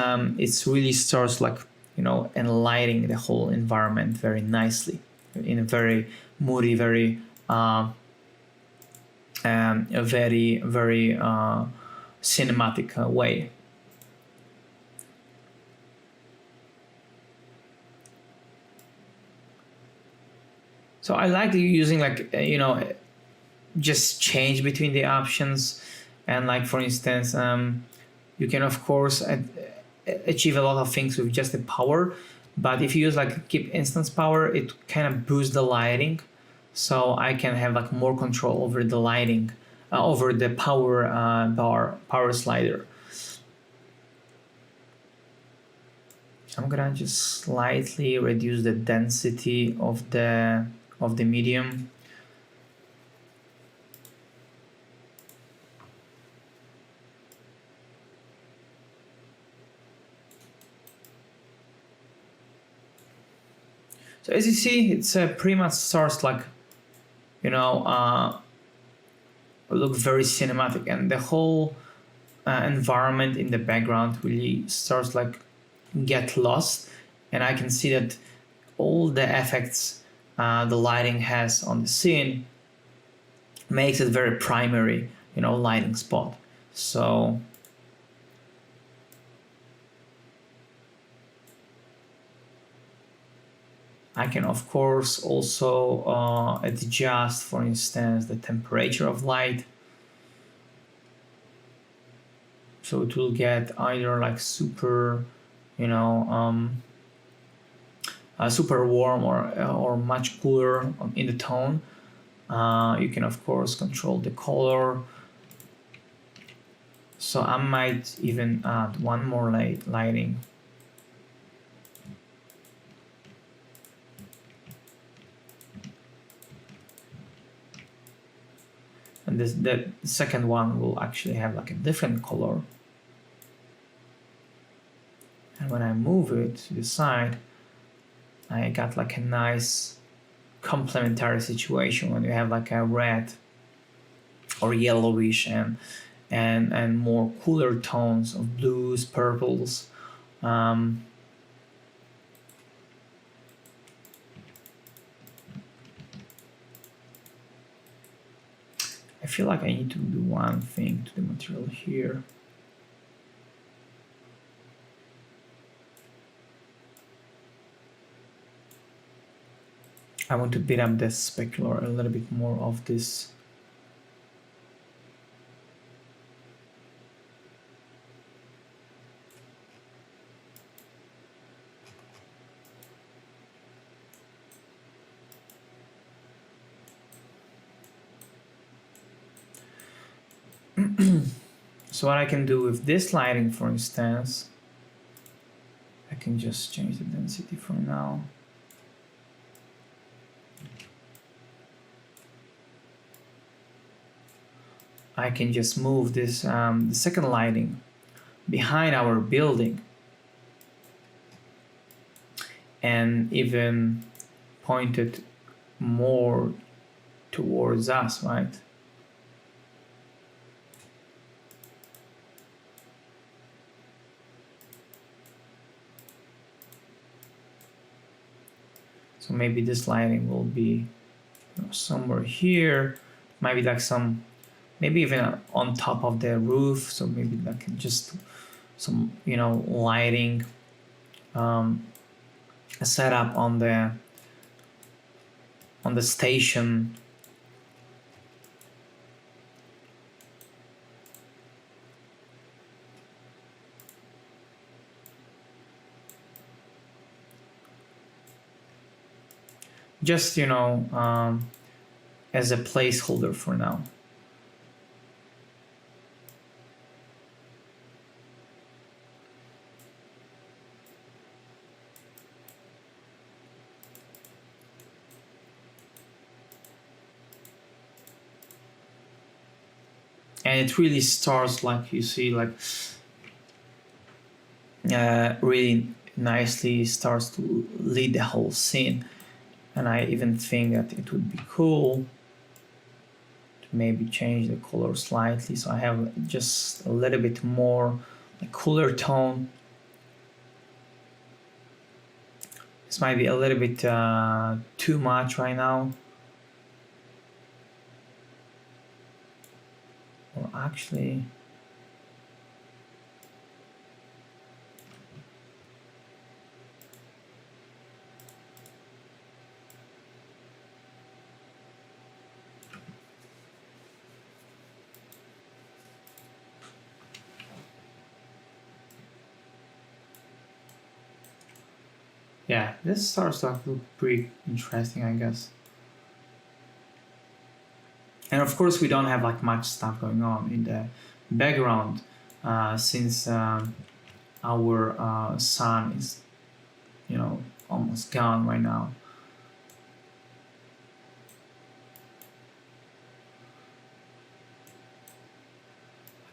really starts like, you know, enlightening the whole environment very nicely in a very moody, very a very cinematic way. So I like using like just change between the options, and like for instance you can of course achieve a lot of things with just the power, but if you use like keep instance power, it kind of boosts the lighting, so I can have like more control over the lighting, over the power power slider. I'm gonna just slightly reduce the density of the medium. So as you see, it's pretty much starts like, look very cinematic, and the whole environment in the background really starts like get lost, and I can see that all the effects the lighting has on the scene makes it very primary, lighting spot. So I can of course also adjust, for instance, the temperature of light. So it will get either like super, super warm or much cooler in the tone. You can of course control the color. So I might even add one more lighting. and the second one will actually have like a different color. And when I move it to the side, I got like a nice complementary situation when you have like a red or yellowish and more cooler tones of blues, purples. I feel like I need to do one thing to the material here. I want to beat up the specular a little bit more of this. So what I can do with this lighting, for instance, I can just change the density for now. I can just move this the second lighting behind our building and even point it more towards us, right? So maybe this lighting will be somewhere here, maybe like maybe even on top of the roof. So maybe like just some, lighting setup on the station. Just, as a placeholder for now. And it really starts, like you see, like really nicely starts to lead the whole scene. And I even think that it would be cool to maybe change the color slightly, so I have just a little bit more like cooler tone. This might be a little bit too much right now. Or actually, yeah, this starts to look pretty interesting, I guess. And of course, we don't have like much stuff going on in the background since our sun is, almost gone right now.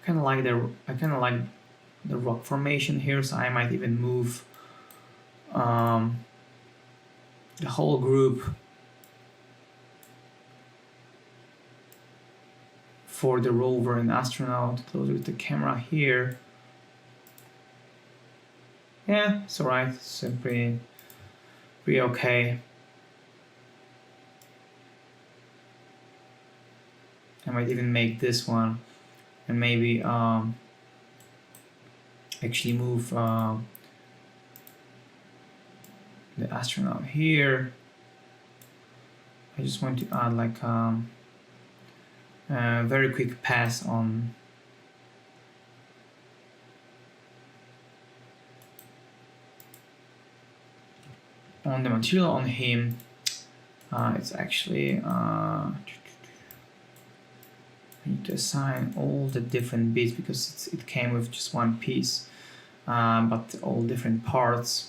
I kind of like the rock formation here, so I might even move the whole group for the rover and astronaut closer to the camera here. Yeah, it's alright. It's pretty okay. I might even make this one and maybe actually move the astronaut here. I just want to add like a very quick pass on the material on him. It's actually I need to assign all the different bits because it came with just one piece, but all different parts.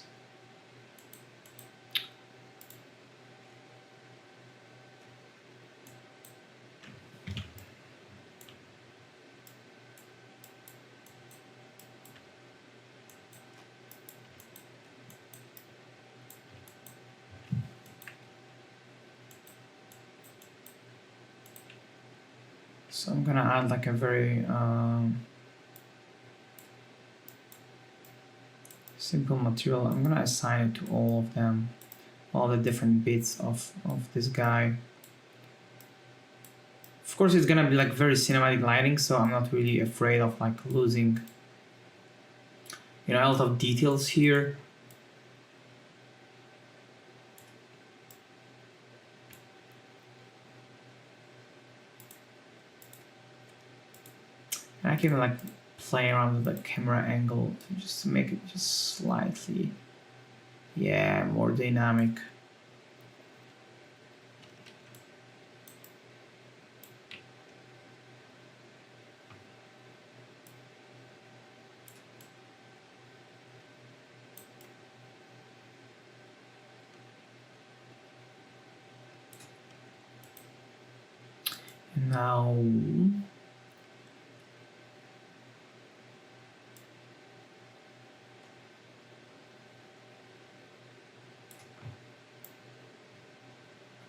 So I'm gonna add like a very simple material. I'm gonna assign it to all of them, all the different bits of this guy. Of course, it's gonna be like very cinematic lighting, so I'm not really afraid of like losing, you know, a lot of details here. And I can like play around with the camera angle to just make it just slightly, yeah, more dynamic. Now,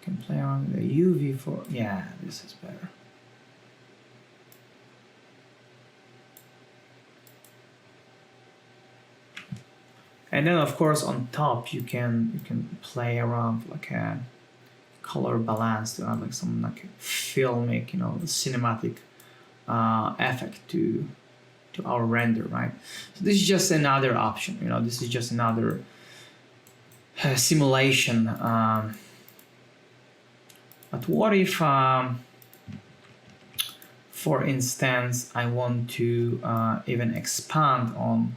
I can play around with the UV for, yeah, this is better. And then of course on top you can play around like a color balance to add like some like filmic, you know, cinematic effect to our render, right? So this is just another option, you know, this is just another simulation. But what if, for instance, I want to even expand on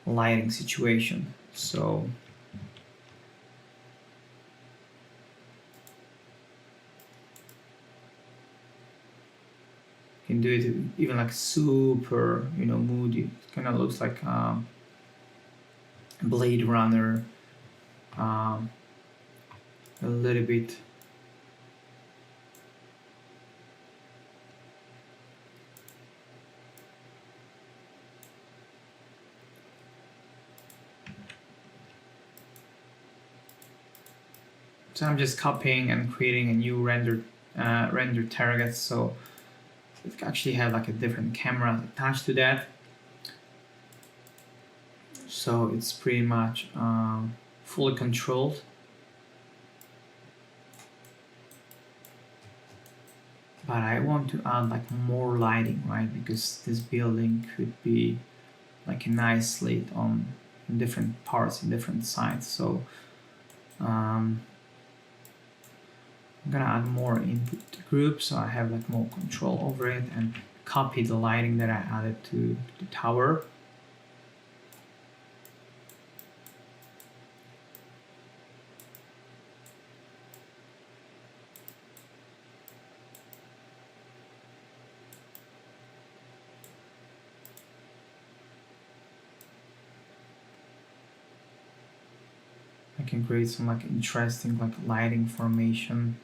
lighting situation? So you can do it even like super, you know, moody. It kind of looks like Blade Runner, a little bit. So I'm just copying and creating a new render target. So it actually have like a different camera attached to that. So it's pretty much fully controlled. But I want to add like more lighting, right? Because this building could be like a nice lit on different parts in different sides. So I'm gonna add more input group so I have like more control over it, and copy the lighting that I added to the tower. I can create some like interesting like lighting formation.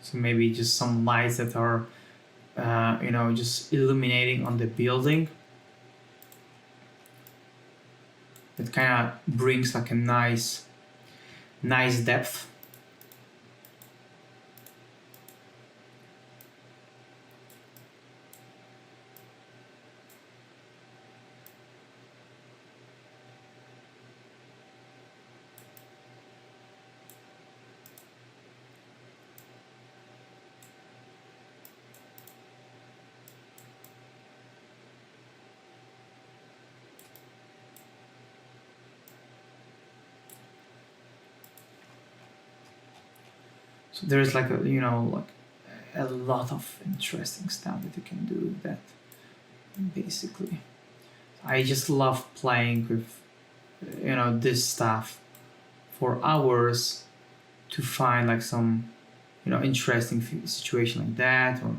So maybe just some lights that are, you know, just illuminating on the building. That kind of brings like a nice depth. So there's like a lot of interesting stuff that you can do with that. basically. I just love playing with, this stuff for hours to find like some, interesting situation like that, or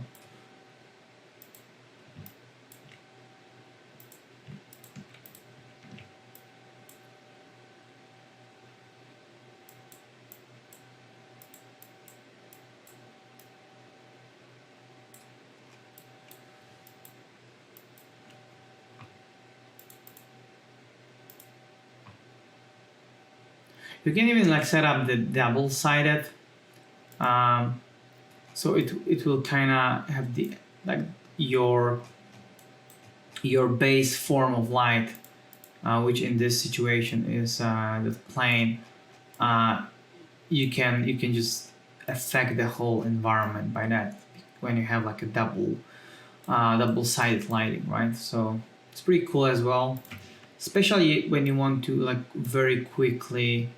you can even like set up the double-sided, so it will kind of have the like your base form of light, which in this situation is the plane. You can just affect the whole environment by that when you have like a double-sided lighting, right? So it's pretty cool as well, especially when you want to like very quickly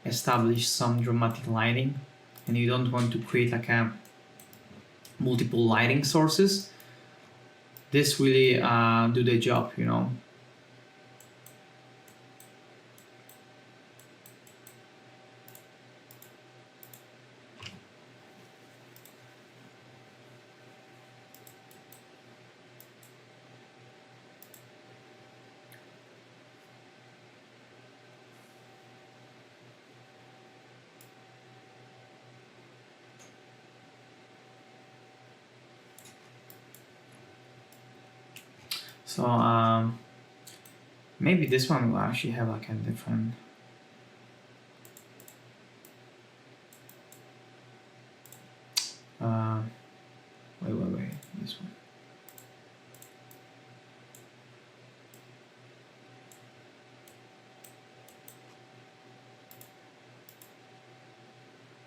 establish some dramatic lighting and you don't want to create like a multiple lighting sources. This really do the job, So maybe this one will actually have like a different. Wait, this one.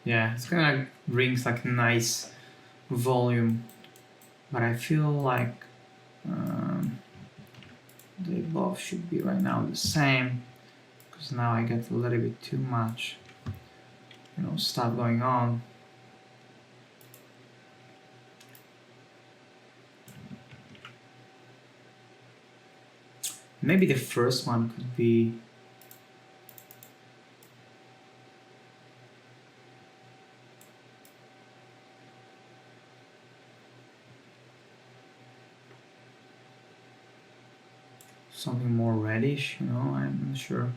Yeah, it's kind of brings like a nice volume, but I feel like they both should be right now the same, because now I get a little bit too much, stuff going on. Maybe the first one could be something more reddish, I'm not sure.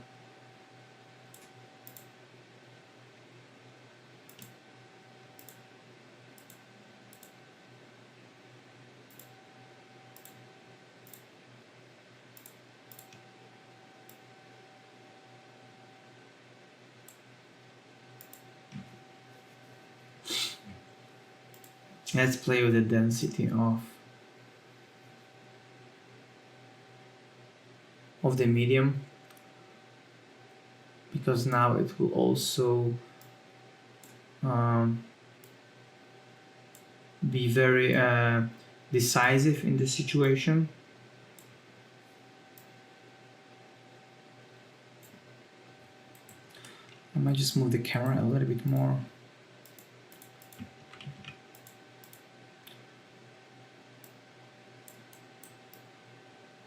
Let's play with the density of the medium, because now it will also be very decisive in the situation. I might just move the camera a little bit more.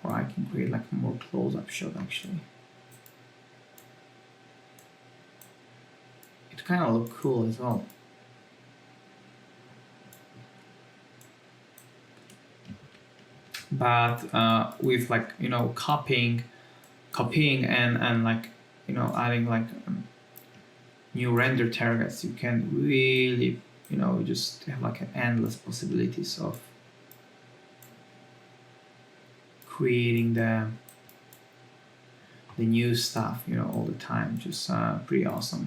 Or I can create like a more close-up shot actually. It kind of look cool as well. But with like, copying and like, adding like new render targets, you can really, just have like an endless possibilities of creating the new stuff, all the time. Just pretty awesome.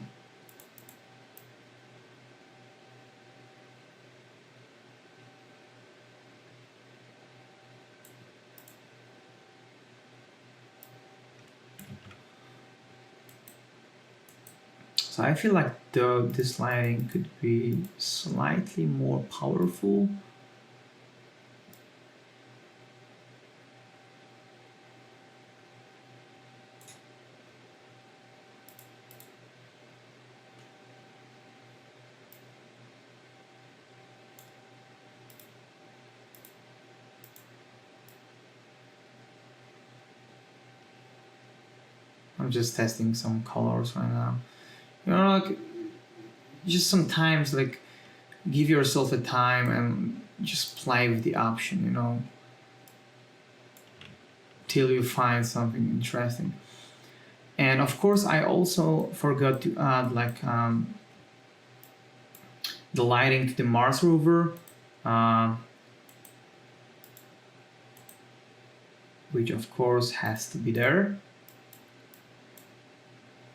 So I feel like this lighting could be slightly more powerful. I'm just testing some colors right now. You know, like, just sometimes like give yourself a time and just play with the option, you know, till you find something interesting. And of course, I also forgot to add like the lighting to the Mars rover, which of course has to be there.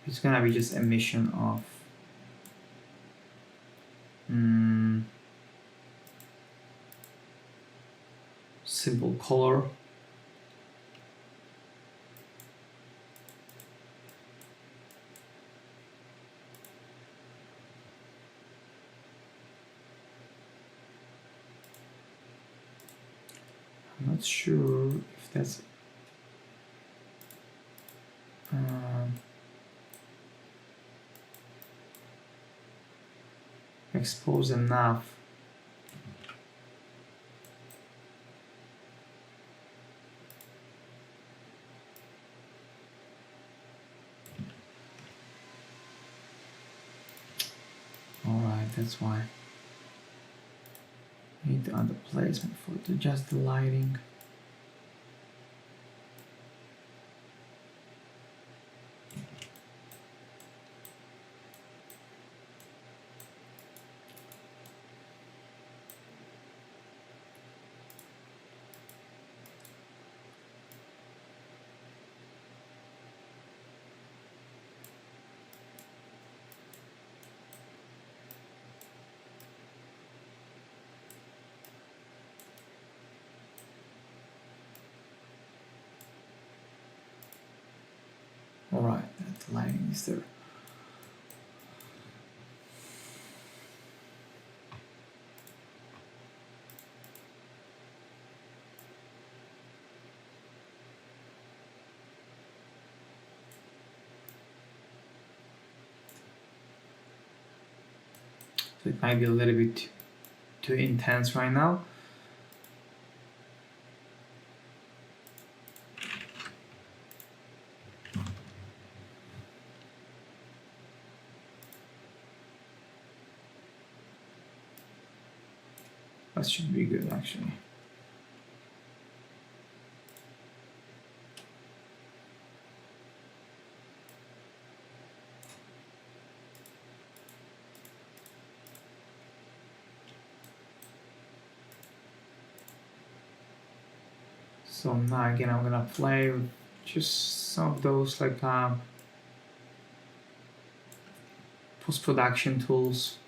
It's gonna be just a mission of simple color. I'm not sure if that's exposed enough. Alright, that's why. Need to add the placement for to adjust the lighting. Alright, that lighting is there. So it might be a little bit too intense right now. That should be good actually. So now again I'm gonna play with just some of those like post-production tools.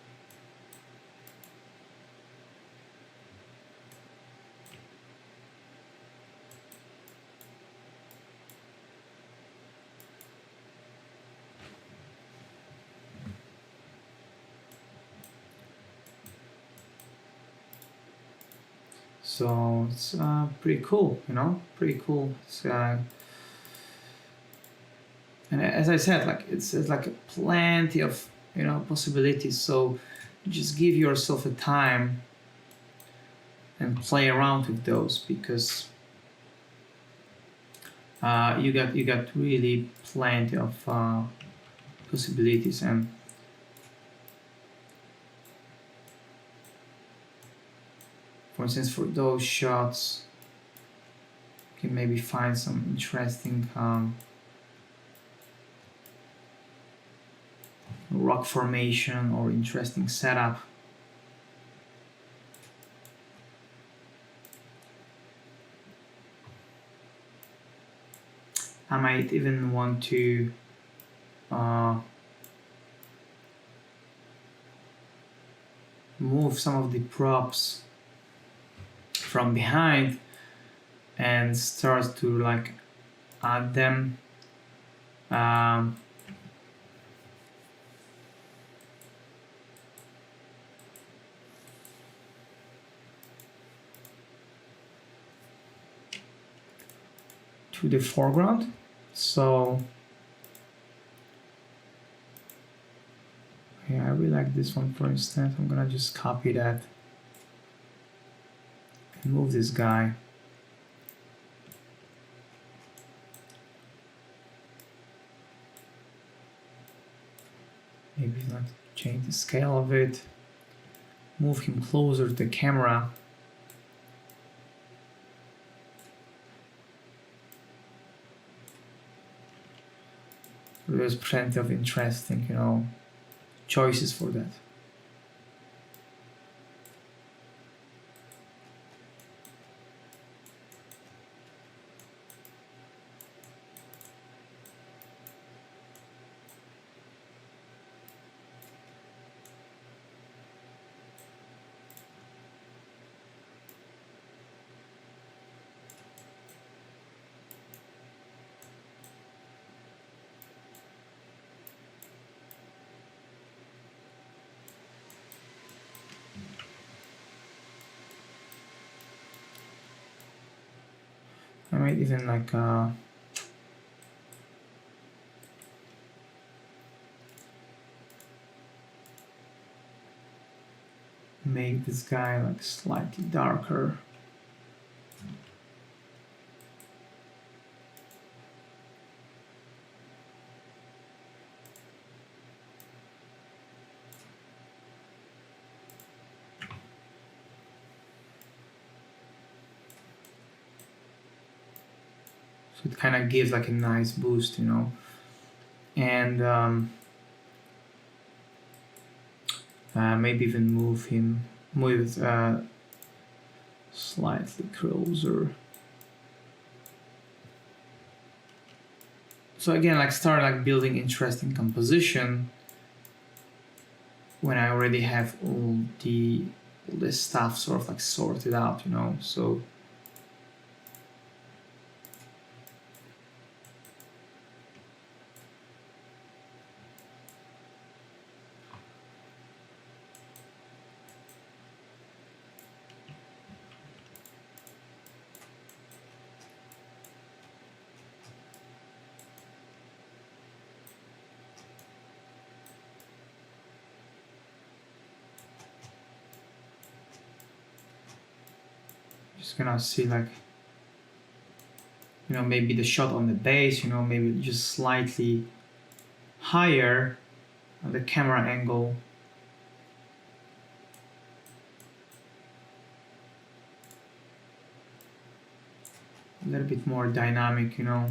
So it's pretty cool, you know, pretty cool. It's, and as I said, like it's like plenty of, you know, possibilities. So just give yourself a time and play around with those, because you got really plenty of possibilities. And for instance, for those shots, you can maybe find some interesting rock formation or interesting setup. I might even want to move some of the props from behind and start to like add them to the foreground. So yeah, I really like this one. For instance, I'm gonna just copy that and move this guy. maybe not change the scale of it, move him closer to the camera. There's plenty of interesting, choices for that. I might even make this guy slightly darker. So it kind of gives a nice boost, and maybe even move it slightly closer. So again, start building interesting composition when I already have all this stuff sort of sorted out, so. Just gonna see maybe the shot on the base, maybe just slightly higher on the camera angle. A little bit more dynamic, So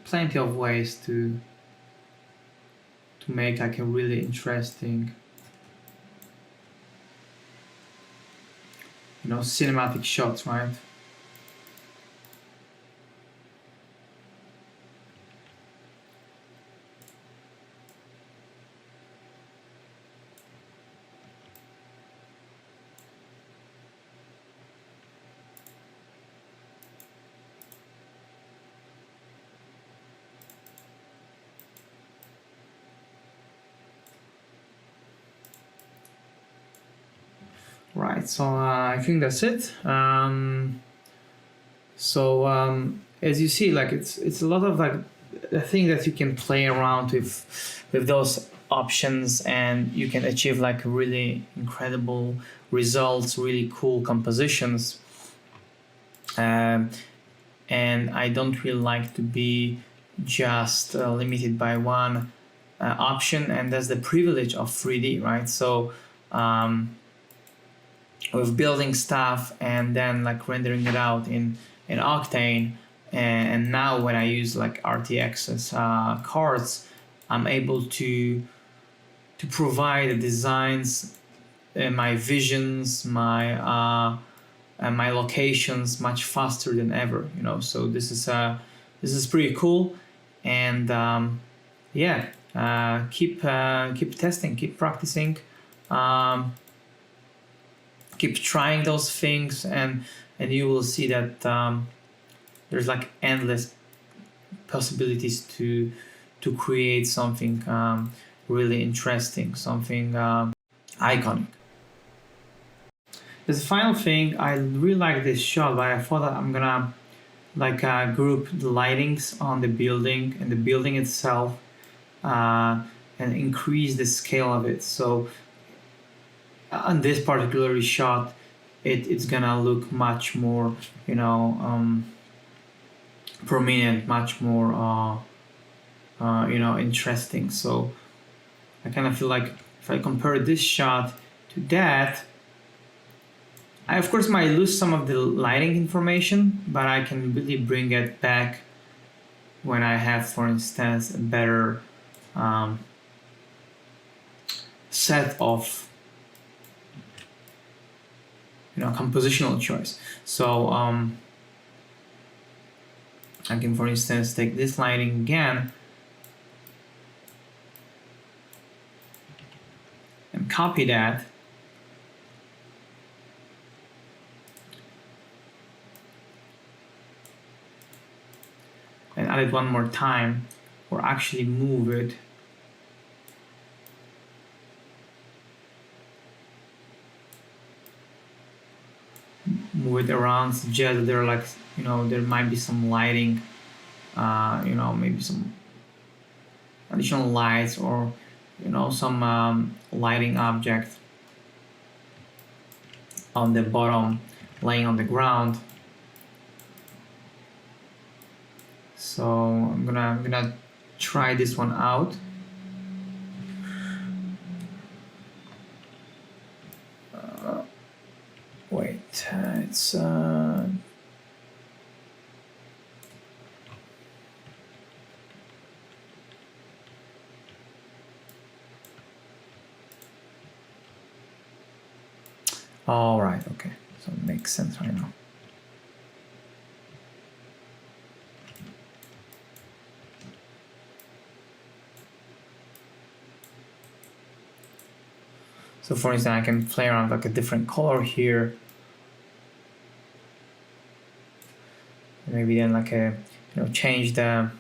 plenty of ways to make a really interesting, cinematic shots, right? Right, so I think that's it. As you see, it's a lot of a thing that you can play around with those options, and you can achieve really incredible results, really cool compositions. And I don't really like to be just limited by one option, and that's the privilege of 3D, right? So with building stuff and then rendering it out in Octane, and now when I use RTX's cards, I'm able to provide the designs, my visions, my locations much faster than ever. So this is pretty cool, and keep testing, keep practicing. Keep trying those things, and you will see that there's endless possibilities to create something really interesting, something iconic. As a final thing, I really like this shot, but I thought that I'm gonna group the lightings on the building and the building itself, and increase the scale of it. So on this particular shot, it's gonna look much more, you know, prominent, much more you know, interesting. So I kind of feel like if I compare this shot to that, I of course might lose some of the lighting information, but I can really bring it back when I have, for instance, a better set of, you know, compositional choice. So I can, for instance, take this lighting again and copy that, and add it one more time, or actually move it around, suggest that there are, like, you know, there might be some lighting, you know, maybe some additional lights, or, you know, some lighting object on the bottom laying on the ground. So I'm gonna try this one out. Wait, it's all right, okay, so it makes sense right now. So for instance, I can play around like a different color here. Maybe then like a, you know, change the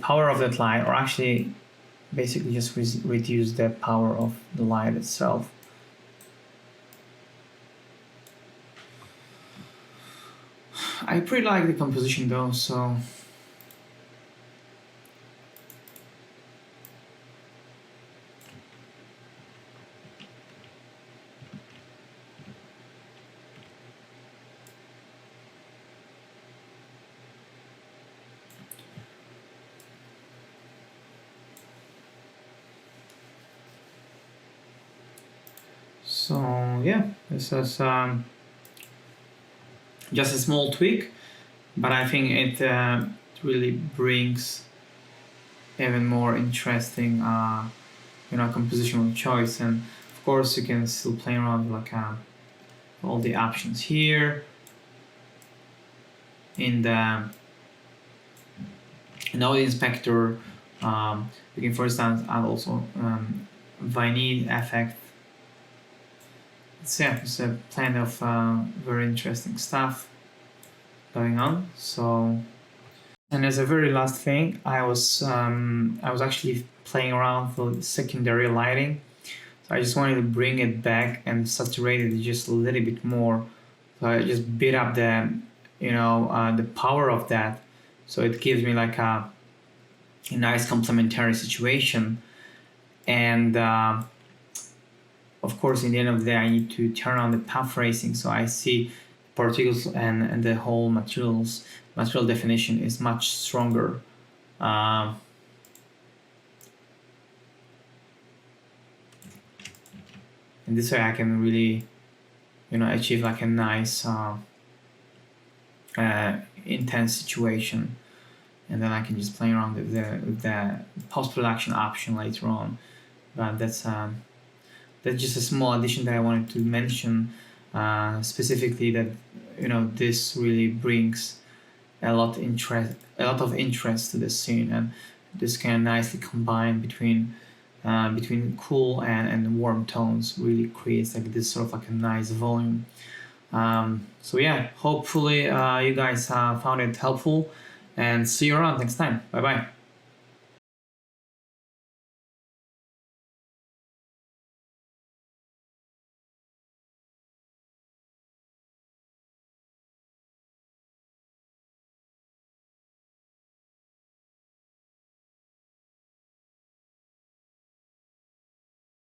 power of that light, or actually basically just reduce the power of the light itself. I pretty like the composition though, so yeah, this is just a small tweak, but I think it really brings even more interesting you know, compositional choice. And of course you can still play around like all the options here in the node inspector. You can, for instance, add also vignette effect. So yeah, it's a plenty of very interesting stuff going on. So, and as a very last thing, I was actually playing around with secondary lighting. So I just wanted to bring it back and saturate it just a little bit more. So I just beat up the, you know, the power of that. So it gives me like a nice complementary situation. And of course, in the end of the day, I need to turn on the path racing, so I see particles and the whole material definition is much stronger. And this way I can really, you know, achieve like a nice intense situation, and then I can just play around with the post-production option later on. But that's just a small addition that I wanted to mention, specifically, that, you know, this really brings a lot of interest to the scene, and this can nicely combine between cool and warm tones, really creates like this sort of like a nice volume. So yeah, hopefully you guys found it helpful, and see you around next time. Bye bye.